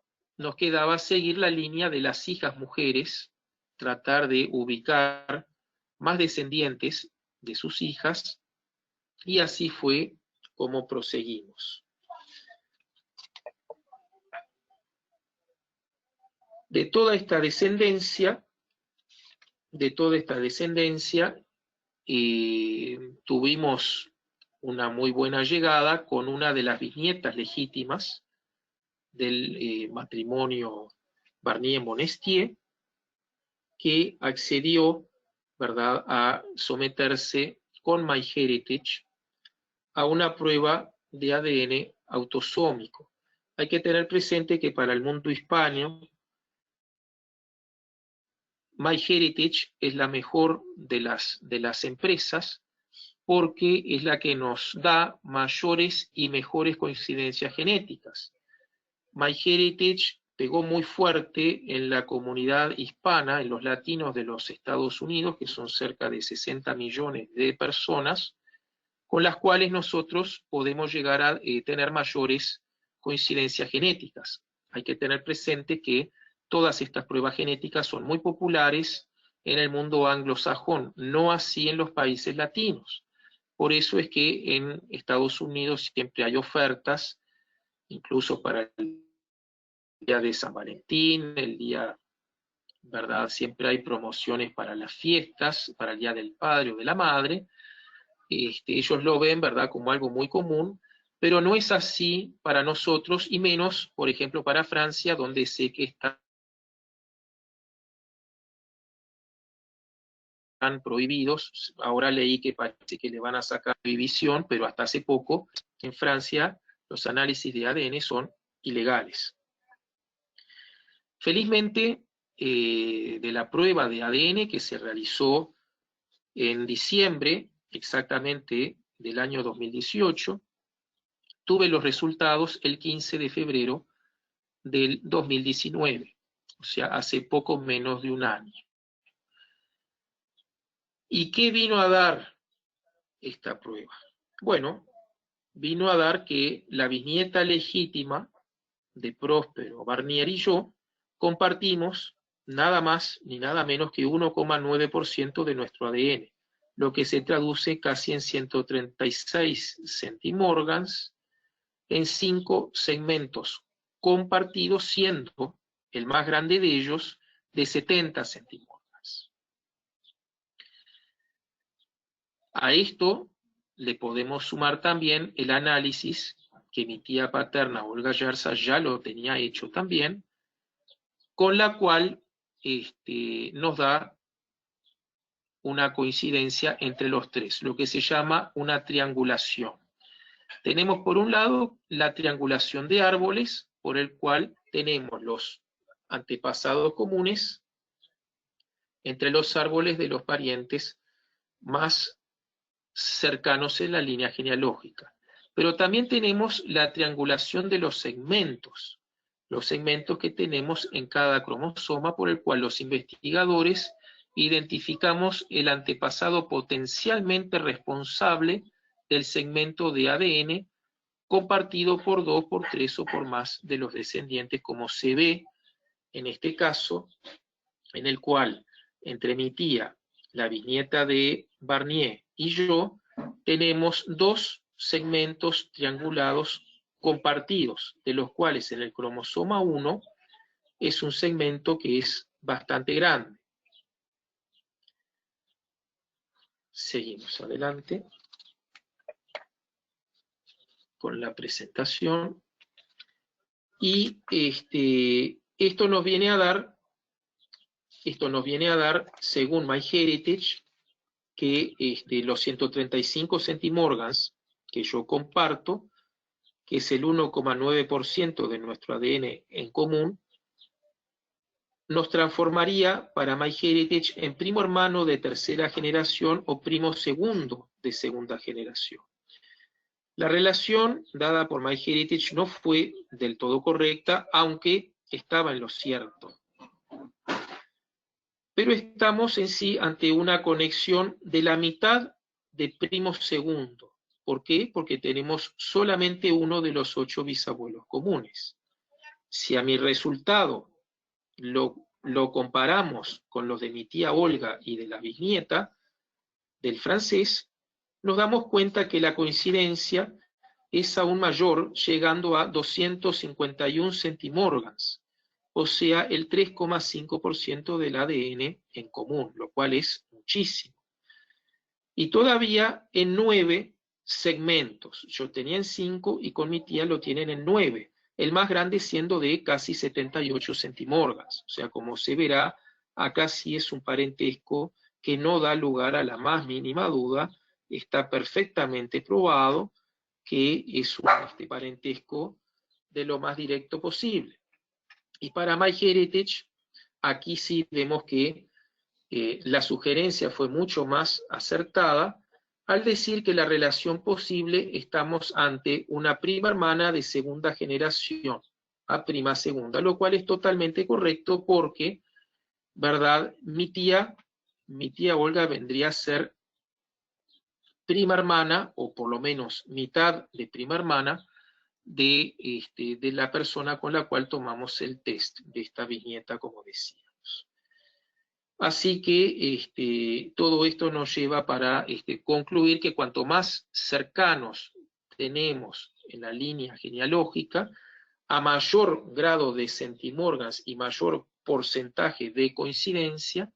seguir la línea de las hijas mujeres, tratar de ubicar más descendientes de sus hijas, y así fue como proseguimos. De toda esta descendencia, tuvimos una muy buena llegada con una de las bisnietas legítimas del matrimonio Barnier-Monestier, que accedió, ¿verdad?, a someterse con MyHeritage a una prueba de ADN autosómico. Hay que tener presente que para el mundo hispano, MyHeritage es la mejor de las empresas, porque es la que nos da mayores y mejores coincidencias genéticas. MyHeritage pegó muy fuerte en la comunidad hispana, en los latinos de los Estados Unidos, que son cerca de 60 millones de personas, con las cuales nosotros podemos llegar a tener mayores coincidencias genéticas. Hay que tener presente que todas estas pruebas genéticas son muy populares en el mundo anglosajón, no así en los países latinos. Por eso es que en Estados Unidos siempre hay ofertas, incluso para el día de San Valentín, el día, ¿verdad? Siempre hay promociones para las fiestas, para el Día del Padre o de la Madre. Ellos lo ven, ¿verdad?, como algo muy común, pero no es así para nosotros, y menos, por ejemplo, para Francia, donde sé que están prohibidos. Ahora leí que parece que le van a sacar prohibición, pero hasta hace poco en Francia los análisis de ADN son ilegales. Felizmente, de la prueba de ADN que se realizó en diciembre, exactamente del año 2018, tuve los resultados el 15 de febrero del 2019, o sea, hace poco menos de un año. ¿Y qué vino a dar esta prueba? Bueno, vino a dar que la bisnieta legítima de Próspero Barnier y yo compartimos nada más ni nada menos que 1,9% de nuestro ADN, lo que se traduce casi en 136 centimorgans en 5 segmentos compartidos, siendo el más grande de ellos de 70 centimorgans. A esto le podemos sumar también el análisis que mi tía paterna Olga Yerza ya lo tenía hecho también, con la cual nos da una coincidencia entre los tres, lo que se llama una triangulación. Tenemos por un lado la triangulación de árboles, por el cual tenemos los antepasados comunes entre los árboles de los parientes más cercanos en la línea genealógica. Pero también tenemos la triangulación de los segmentos que tenemos en cada cromosoma, por el cual los investigadores identificamos el antepasado potencialmente responsable del segmento de ADN compartido por 2, por 3 o por más de los descendientes, como se ve en este caso, en el cual entre mi tía, la bisnieta de Barnier, y yo, tenemos 2 segmentos triangulados compartidos, de los cuales en el cromosoma 1 es un segmento que es bastante grande. Seguimos adelante con la presentación. Y esto nos viene a dar, según MyHeritage, que los 135 centimorgans que yo comparto, que es el 1,9% de nuestro ADN en común, nos transformaría para MyHeritage en primo hermano de tercera generación o primo segundo de segunda generación. La relación dada por MyHeritage no fue del todo correcta, aunque estaba en lo cierto. Pero estamos en sí ante una conexión de la mitad de primo segundo. ¿Por qué? Porque tenemos solamente uno de los 8 bisabuelos comunes. Si a mi resultado lo comparamos con los de mi tía Olga y de la bisnieta del francés, nos damos cuenta que la coincidencia es aún mayor, llegando a 251 centimorgans, o sea, el 3,5% del ADN en común, lo cual es muchísimo. Y todavía en 9 segmentos. Yo tenía en 5 y con mi tía lo tienen en 9. El más grande siendo de casi 78 centimorgans. O sea, como se verá, acá sí es un parentesco que no da lugar a la más mínima duda. Está perfectamente probado que es un parentesco de lo más directo posible. Y para MyHeritage, aquí sí vemos que la sugerencia fue mucho más acertada al decir que la relación posible estamos ante una prima hermana de segunda generación a prima segunda, lo cual es totalmente correcto porque, ¿verdad? Mi tía Olga vendría a ser prima hermana, o por lo menos mitad de prima hermana, de la persona con la cual tomamos el test de esta bisnieta, como decíamos. Así que todo esto nos lleva para concluir que cuanto más cercanos tenemos en la línea genealógica, a mayor grado de centimorgans y mayor porcentaje de coincidencia,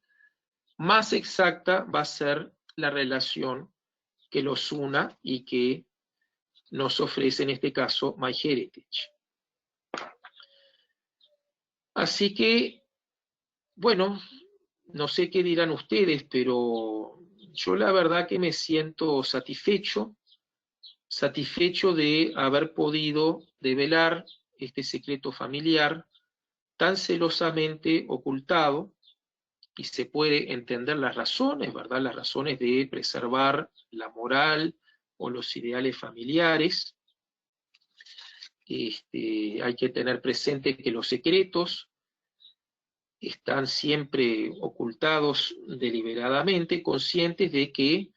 más exacta va a ser la relación que los una y que nos ofrece en este caso MyHeritage. Así que, bueno, no sé qué dirán ustedes, pero yo la verdad que me siento satisfecho de haber podido develar este secreto familiar tan celosamente ocultado, y se puede entender las razones, ¿verdad? Las razones de preservar la moral o los ideales familiares. Hay que tener presente que los secretos están siempre ocultados deliberadamente, conscientes de que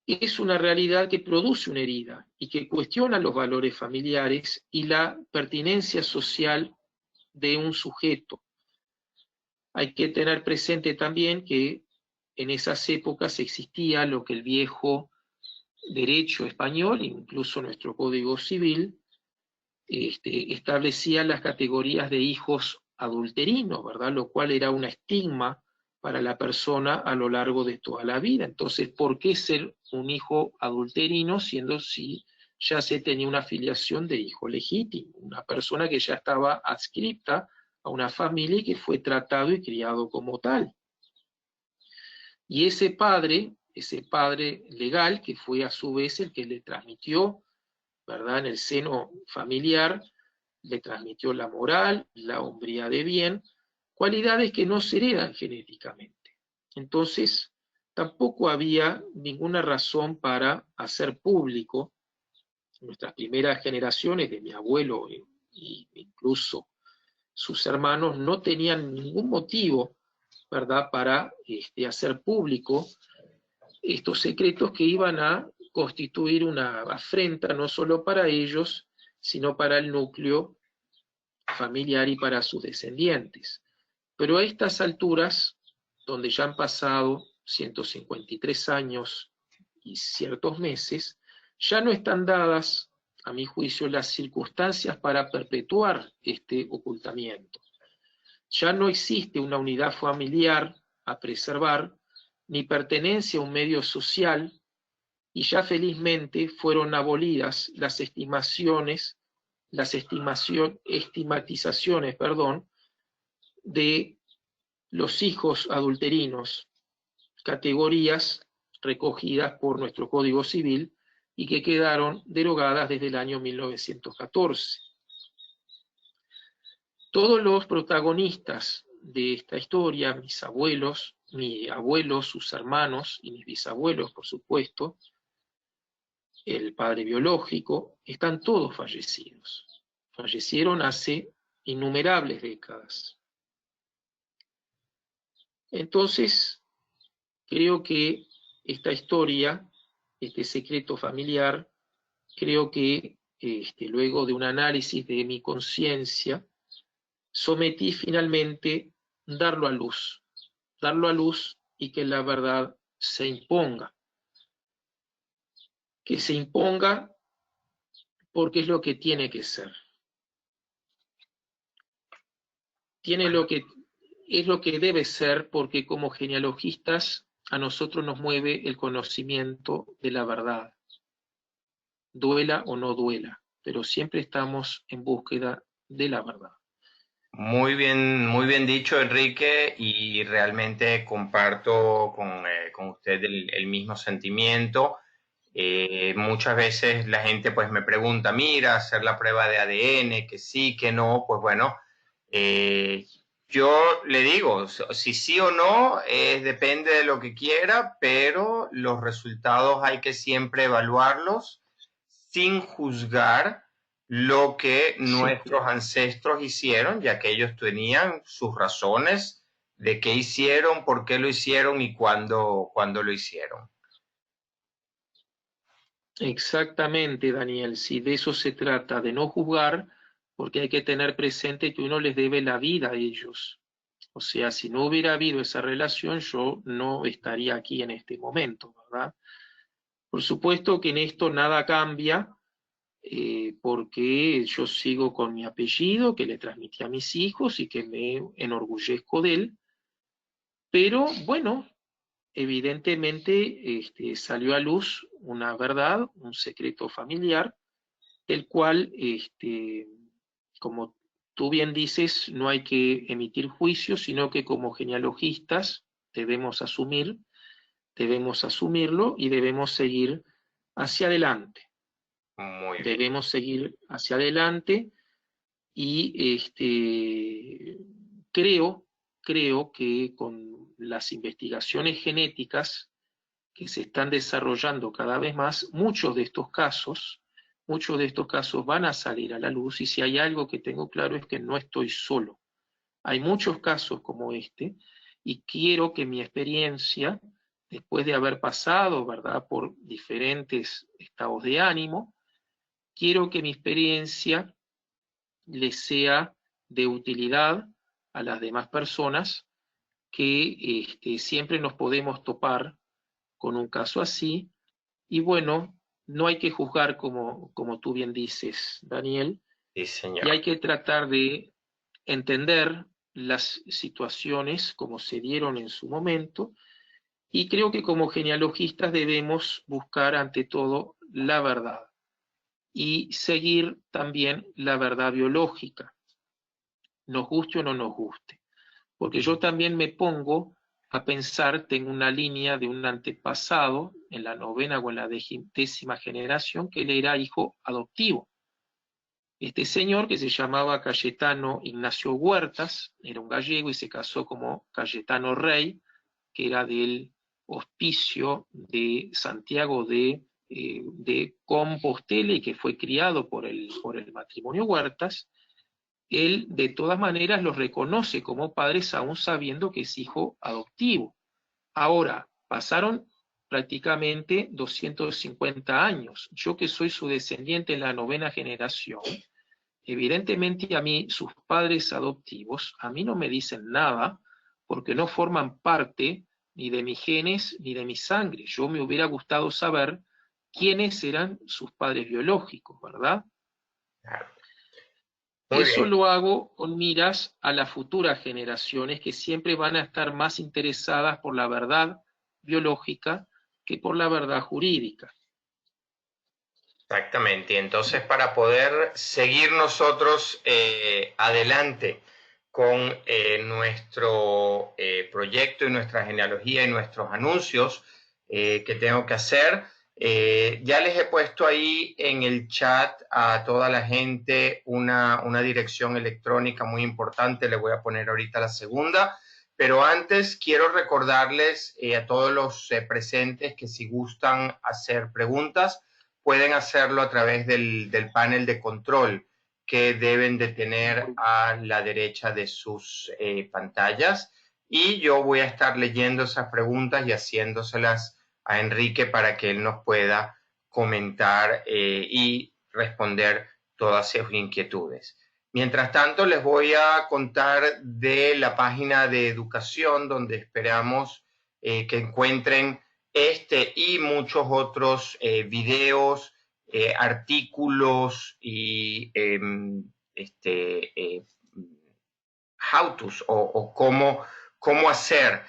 es una realidad que produce una herida y que cuestiona los valores familiares y la pertinencia social de un sujeto. Hay que tener presente también que en esas épocas existía lo que el viejo derecho español, incluso nuestro Código Civil, establecía las categorías de hijos adulterinos, ¿verdad? Lo cual era un estigma para la persona a lo largo de toda la vida. Entonces, ¿por qué ser un hijo adulterino siendo si ya se tenía una filiación de hijo legítimo? Una persona que ya estaba adscripta a una familia y que fue tratado y criado como tal. Y ese padre legal, que fue a su vez el que le transmitió, ¿verdad? En el seno familiar, le transmitió la moral, la hombría de bien, cualidades que no se heredan genéticamente. Entonces, tampoco había ninguna razón para hacer público. Nuestras primeras generaciones de mi abuelo e incluso sus hermanos no tenían ningún motivo, ¿verdad?, para hacer público estos secretos que iban a constituir una afrenta no solo para ellos, sino para el núcleo familiar y para sus descendientes. Pero a estas alturas, donde ya han pasado 153 años y ciertos meses, ya no están dadas, a mi juicio, las circunstancias para perpetuar este ocultamiento. Ya no existe una unidad familiar a preservar, ni pertenencia a un medio social, y ya felizmente fueron abolidas las estigmatizaciones, de los hijos adulterinos, categorías recogidas por nuestro Código Civil y que quedaron derogadas desde el año 1914. Todos los protagonistas de esta historia, mis abuelos, mi abuelo, sus hermanos y mis bisabuelos, por supuesto, el padre biológico, están todos fallecidos. Fallecieron hace innumerables décadas. Entonces, creo que esta historia, este secreto familiar, creo que luego de un análisis de mi conciencia, sometí finalmente darlo a luz y que la verdad se imponga. Que se imponga porque es lo que tiene que ser. Es lo que debe ser, porque como genealogistas a nosotros nos mueve el conocimiento de la verdad, duela o no duela, pero siempre estamos en búsqueda de la verdad. Muy bien dicho, Enrique, y realmente comparto con usted el mismo sentimiento. Muchas veces la gente pues me pregunta, mira, hacer la prueba de ADN, que sí, que no, pues bueno, yo le digo, si sí o no, depende de lo que quiera, pero los resultados hay que siempre evaluarlos sin juzgar lo que nuestros ancestros hicieron, ya que ellos tenían sus razones de qué hicieron, por qué lo hicieron y cuándo lo hicieron. Exactamente, Daniel, si de eso se trata, de no juzgar, porque hay que tener presente que uno les debe la vida a ellos. O sea, si no hubiera habido esa relación, yo no estaría aquí en este momento, ¿verdad? Por supuesto que en esto nada cambia, porque yo sigo con mi apellido, que le transmití a mis hijos y que me enorgullezco de él, pero bueno, evidentemente salió a luz una verdad, un secreto familiar, el cual, como tú bien dices, no hay que emitir juicios, sino que como genealogistas debemos asumirlo y debemos seguir hacia adelante. Muy bien. Debemos seguir hacia adelante y creo que con las investigaciones genéticas que se están desarrollando cada vez más, muchos de estos casos van a salir a la luz, y si hay algo que tengo claro es que no estoy solo. Hay muchos casos como este, y quiero que mi experiencia, después de haber pasado, ¿verdad?, por diferentes estados de ánimo, quiero que mi experiencia les sea de utilidad a las demás personas, que siempre nos podemos topar con un caso así, y bueno, no hay que juzgar como tú bien dices, Daniel, Sí, señor. y hay que tratar de entender las situaciones como se dieron en su momento, y creo que como genealogistas debemos buscar ante todo la verdad y seguir también la verdad biológica, nos guste o no nos guste, porque yo también me pongo a pensar, tengo una línea de un antepasado en la 9ª o en la 10ª generación que él era hijo adoptivo. Este señor, que se llamaba Cayetano Ignacio Huertas, era un gallego y se casó como Cayetano Rey, que era del hospicio de Santiago de Compostela y que fue criado por el matrimonio Huertas. Él de todas maneras los reconoce como padres aún sabiendo que es hijo adoptivo. Ahora, pasaron prácticamente 250 años. Yo, que soy su descendiente en la 9ª generación, evidentemente a mí, sus padres adoptivos, a mí no me dicen nada porque no forman parte ni de mis genes ni de mi sangre. Yo me hubiera gustado saber quiénes eran sus padres biológicos, ¿verdad? Claro. Muy Eso bien. lo hago con miras a las futuras generaciones, que siempre van a estar más interesadas por la verdad biológica que por la verdad jurídica. Exactamente. Entonces, para poder seguir nosotros adelante con nuestro proyecto y nuestra genealogía y nuestros anuncios que tengo que hacer, Ya les he puesto ahí en el chat a toda la gente una dirección electrónica muy importante. Le voy a poner ahorita la segunda. Pero antes quiero recordarles a todos los presentes que si gustan hacer preguntas, pueden hacerlo a través del panel de control que deben de tener a la derecha de sus pantallas. Y yo voy a estar leyendo esas preguntas y haciéndoselas a Enrique para que él nos pueda comentar y responder todas sus inquietudes. Mientras tanto, les voy a contar de la página de educación donde esperamos que encuentren este y muchos otros videos, artículos y how-tos o cómo hacer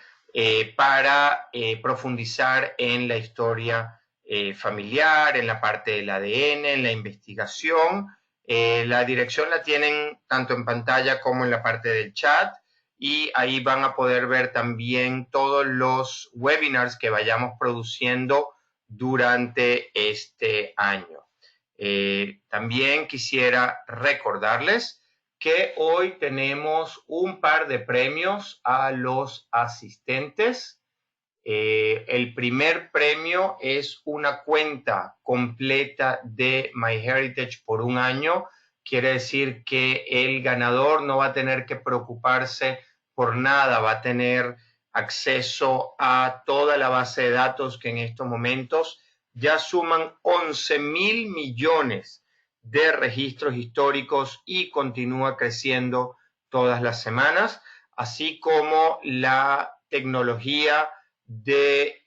para profundizar en la historia familiar, en la parte del ADN, en la investigación. La dirección la tienen tanto en pantalla como en la parte del chat y ahí van a poder ver también todos los webinars que vayamos produciendo durante este año. También quisiera recordarles que hoy tenemos un par de premios a los asistentes. El primer premio es una cuenta completa de MyHeritage por un año. Quiere decir que el ganador no va a tener que preocuparse por nada, va a tener acceso a toda la base de datos que en estos momentos ya suman 11.000 millones de registros históricos y continúa creciendo todas las semanas, así como la tecnología de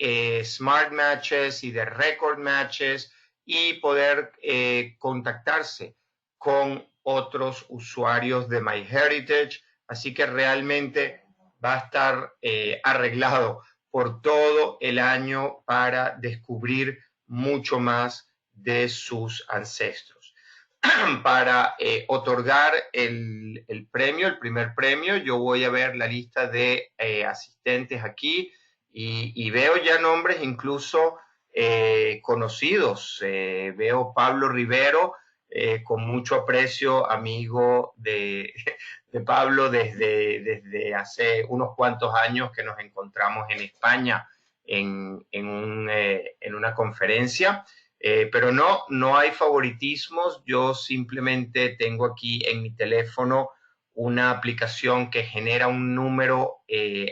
Smart Matches y de Record Matches y poder contactarse con otros usuarios de MyHeritage. Así que realmente va a estar arreglado por todo el año para descubrir mucho más de sus ancestros. Para otorgar el premio, el primer premio, yo voy a ver la lista de asistentes aquí y veo ya nombres incluso conocidos. Veo Pablo Rivero, con mucho aprecio, amigo de Pablo desde hace unos cuantos años que nos encontramos en España en una conferencia. Pero no hay favoritismos. Yo simplemente tengo aquí en mi teléfono una aplicación que genera un número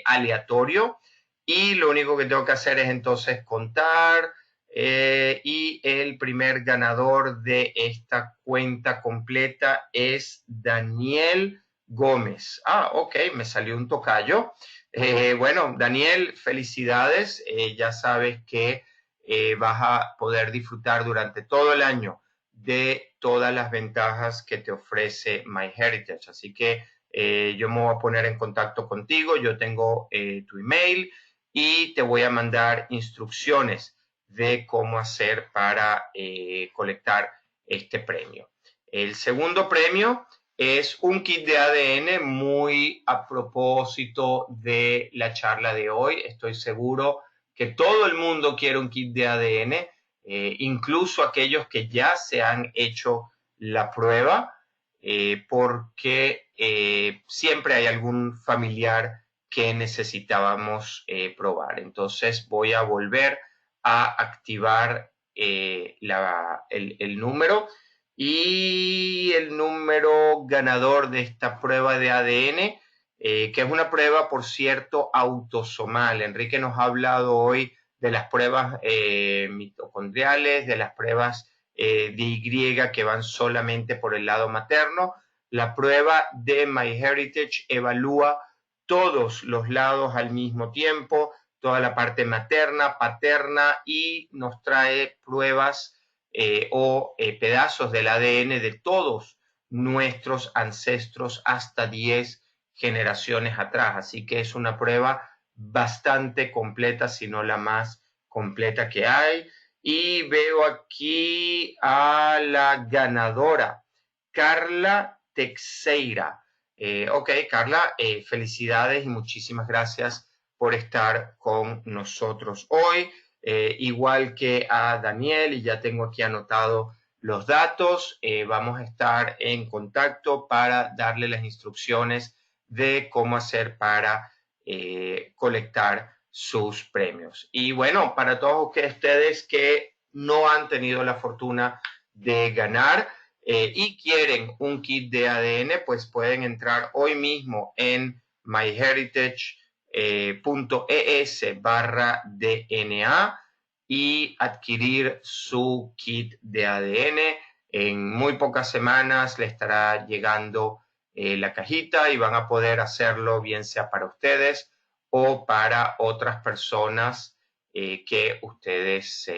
aleatorio y lo único que tengo que hacer es entonces contar y el primer ganador de esta cuenta completa es Daniel Gómez. Ok, me salió un tocayo. Bueno, Daniel, felicidades. Ya sabes que vas a poder disfrutar durante todo el año de todas las ventajas que te ofrece MyHeritage. Así que yo me voy a poner en contacto contigo, yo tengo tu email y te voy a mandar instrucciones de cómo hacer para colectar este premio. El segundo premio es un kit de ADN muy a propósito de la charla de hoy. Estoy seguro que todo el mundo quiere un kit de ADN, incluso aquellos que ya se han hecho la prueba, porque siempre hay algún familiar que necesitábamos probar. Entonces voy a volver a activar el número y el número ganador de esta prueba de ADN, que es una prueba, por cierto, autosomal. Enrique nos ha hablado hoy de las pruebas mitocondriales, de las pruebas de Y que van solamente por el lado materno. La prueba de MyHeritage evalúa todos los lados al mismo tiempo, toda la parte materna, paterna, y nos trae pruebas o pedazos del ADN de todos nuestros ancestros hasta 10 generaciones atrás. Así que es una prueba bastante completa, si no la más completa que hay. Y veo aquí a la ganadora, Carla Teixeira. Ok, Carla, felicidades y muchísimas gracias por estar con nosotros hoy. igual que a Daniel, y ya tengo aquí anotado los datos. Vamos a estar en contacto para darle las instrucciones de cómo hacer para colectar sus premios. Y bueno, para todos ustedes que no han tenido la fortuna de ganar y quieren un kit de ADN, pues pueden entrar hoy mismo en myheritage.es/DNA y adquirir su kit de ADN. En muy pocas semanas le estará llegando la cajita y van a poder hacerlo bien sea para ustedes o para otras personas que ustedes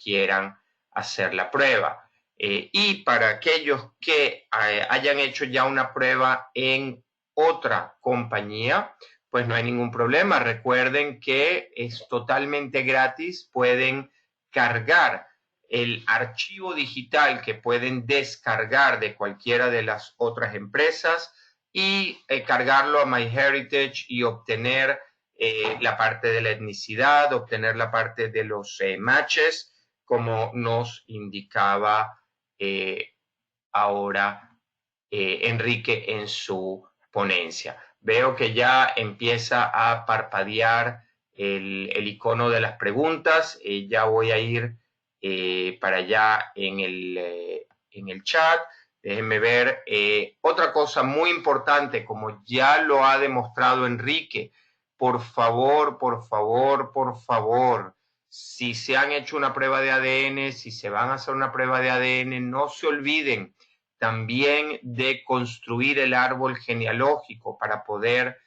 quieran hacer la prueba. Y para aquellos que hayan hecho ya una prueba en otra compañía, pues no hay ningún problema. Recuerden que es totalmente gratis. Pueden cargar el archivo digital que pueden descargar de cualquiera de las otras empresas y cargarlo a MyHeritage y obtener la parte de la etnicidad, obtener la parte de los matches, como nos indicaba ahora Enrique en su ponencia. Veo que ya empieza a parpadear el icono de las preguntas. Ya voy a ir para allá en el chat. Déjenme ver. Otra cosa muy importante, como ya lo ha demostrado Enrique, por favor, por favor, por favor, si se han hecho una prueba de ADN, si se van a hacer una prueba de ADN, no se olviden también de construir el árbol genealógico para poder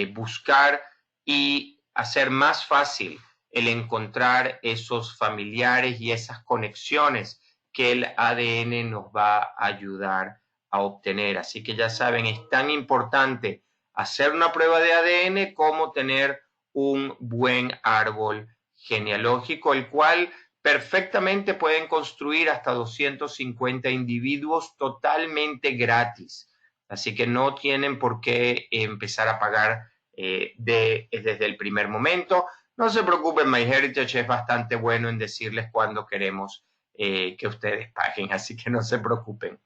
buscar y hacer más fácil el encontrar esos familiares y esas conexiones que el ADN nos va a ayudar a obtener. Así que ya saben, es tan importante hacer una prueba de ADN como tener un buen árbol genealógico, el cual perfectamente pueden construir hasta 250 individuos totalmente gratis. Así que no tienen por qué empezar a pagar desde el primer momento. No se preocupen, MyHeritage es bastante bueno en decirles cuándo queremos que ustedes paguen, así que no se preocupen.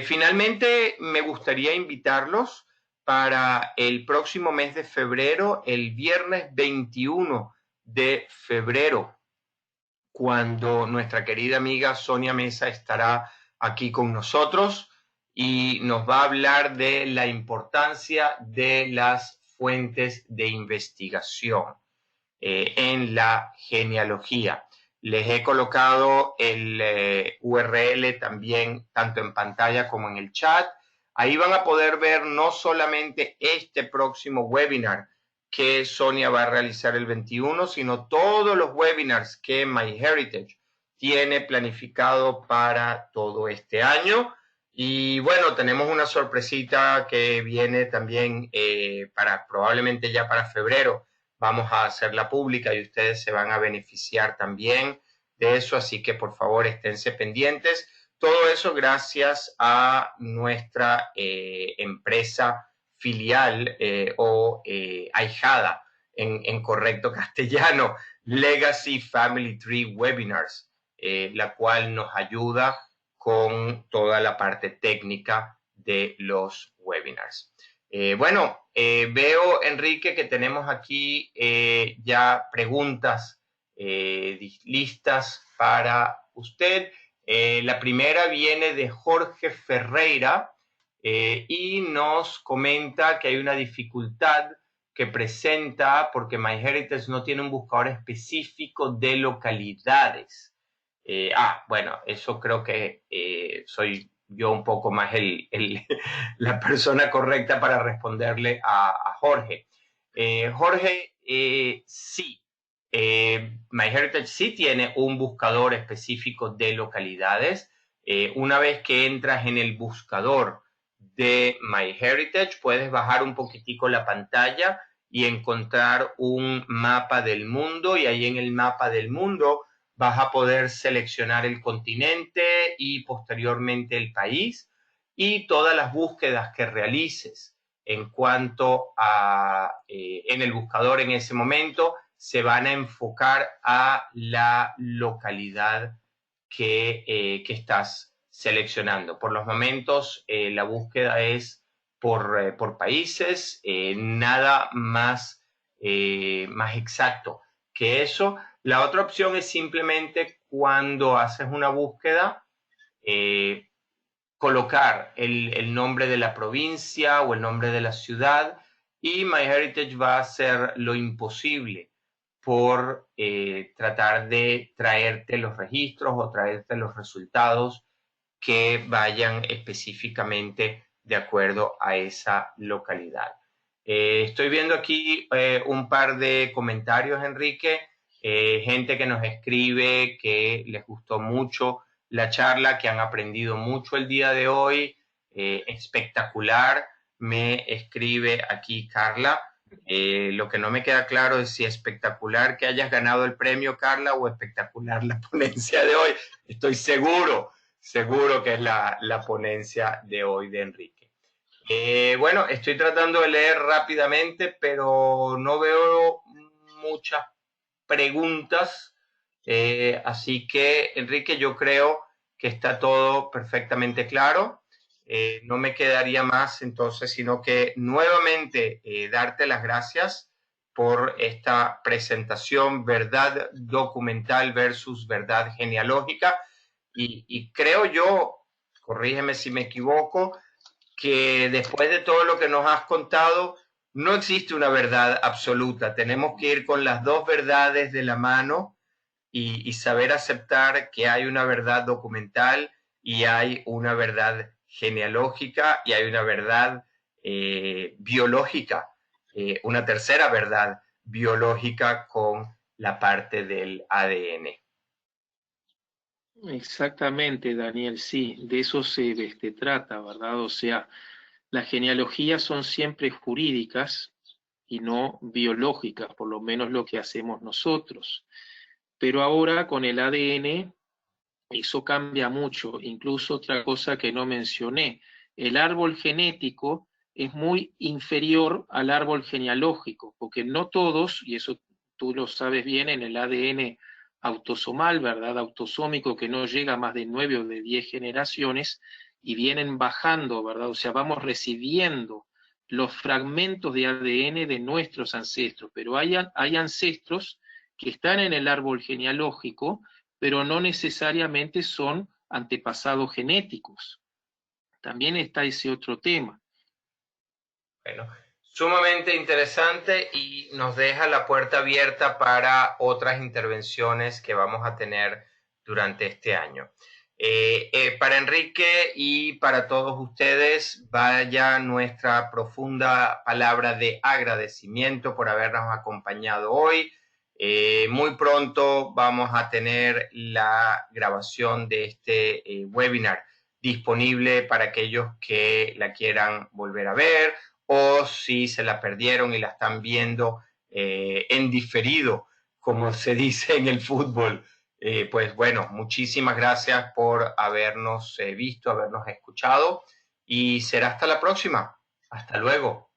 Finalmente, me gustaría invitarlos para el próximo mes de febrero, el viernes 21 de febrero, cuando nuestra querida amiga Sonia Mesa estará aquí con nosotros y nos va a hablar de la importancia de las fuentes de investigación en la genealogía. Les he colocado el URL también tanto en pantalla como en el chat. Ahí van a poder ver no solamente este próximo webinar que Sonia va a realizar el 21, sino todos los webinars que MyHeritage tiene planificado para todo este año. Y bueno, tenemos una sorpresita que viene también probablemente ya para febrero. Vamos a hacerla pública y ustedes se van a beneficiar también de eso, así que por favor esténse pendientes. Todo eso gracias a nuestra empresa filial o ahijada en correcto castellano, Legacy Family Tree Webinars, la cual nos ayuda con toda la parte técnica de los webinars. Veo, Enrique, que tenemos aquí ya preguntas listas para usted. La primera viene de Jorge Ferreira y nos comenta que hay una dificultad que presenta porque MyHeritage no tiene un buscador específico de localidades. Bueno, eso creo que soy yo un poco más la persona correcta para responderle a Jorge. Jorge, sí, MyHeritage sí tiene un buscador específico de localidades. Una vez que entras en el buscador de MyHeritage, puedes bajar un poquitico la pantalla y encontrar un mapa del mundo, y ahí en el mapa del mundo vas a poder seleccionar el continente y posteriormente el país, y todas las búsquedas que realices en cuanto a en el buscador en ese momento se van a enfocar a la localidad que estás seleccionando. Por los momentos, la búsqueda es por países, nada más exacto que eso. La otra opción es simplemente cuando haces una búsqueda, colocar el nombre de la provincia o el nombre de la ciudad, y MyHeritage va a hacer lo imposible por tratar de traerte los registros o traerte los resultados que vayan específicamente de acuerdo a esa localidad. Estoy viendo aquí un par de comentarios, Enrique, gente que nos escribe que les gustó mucho la charla, que han aprendido mucho el día de hoy, espectacular, me escribe aquí Carla. Lo que no me queda claro es si espectacular que hayas ganado el premio, Carla, o espectacular la ponencia de hoy. Estoy seguro que es la ponencia de hoy de Enrique. Bueno, estoy tratando de leer rápidamente, pero no veo muchas preguntas. Así que, Enrique, yo creo que está todo perfectamente claro. No me quedaría más entonces, sino que nuevamente darte las gracias por esta presentación, verdad documental versus verdad genealógica. Y creo yo, corrígeme si me equivoco, que después de todo lo que nos has contado, no existe una verdad absoluta. Tenemos que ir con las dos verdades de la mano y saber aceptar que hay una verdad documental y hay una verdad genealógica y hay una verdad biológica, una tercera verdad biológica con la parte del ADN. Exactamente, Daniel, sí, de eso se trata, ¿verdad? O sea, las genealogías son siempre jurídicas y no biológicas, por lo menos lo que hacemos nosotros. Pero ahora con el ADN eso cambia mucho. Incluso otra cosa que no mencioné, el árbol genético es muy inferior al árbol genealógico, porque no todos, y eso tú lo sabes bien, en el ADN autosomal, ¿verdad? Autosómico, que no llega a más de 9 o de 10 generaciones, y vienen bajando, ¿verdad? O sea, vamos recibiendo los fragmentos de ADN de nuestros ancestros, pero hay ancestros que están en el árbol genealógico, pero no necesariamente son antepasados genéticos. También está ese otro tema. Bueno, sumamente interesante y nos deja la puerta abierta para otras intervenciones que vamos a tener durante este año. Para Enrique y para todos ustedes, vaya nuestra profunda palabra de agradecimiento por habernos acompañado hoy. Muy pronto vamos a tener la grabación de este webinar disponible para aquellos que la quieran volver a ver, o si se la perdieron y la están viendo en diferido, como se dice en el fútbol. Pues bueno, muchísimas gracias por habernos visto, habernos escuchado, y será hasta la próxima. Hasta luego.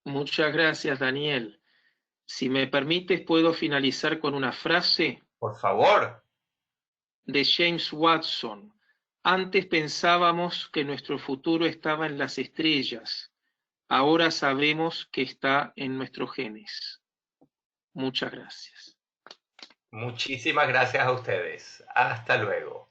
Muchas gracias, Daniel. Si me permites, puedo finalizar con una frase. Por favor. De James Watson. Antes pensábamos que nuestro futuro estaba en las estrellas. Ahora sabemos que está en nuestros genes. Muchas gracias. Muchísimas gracias a ustedes. Hasta luego.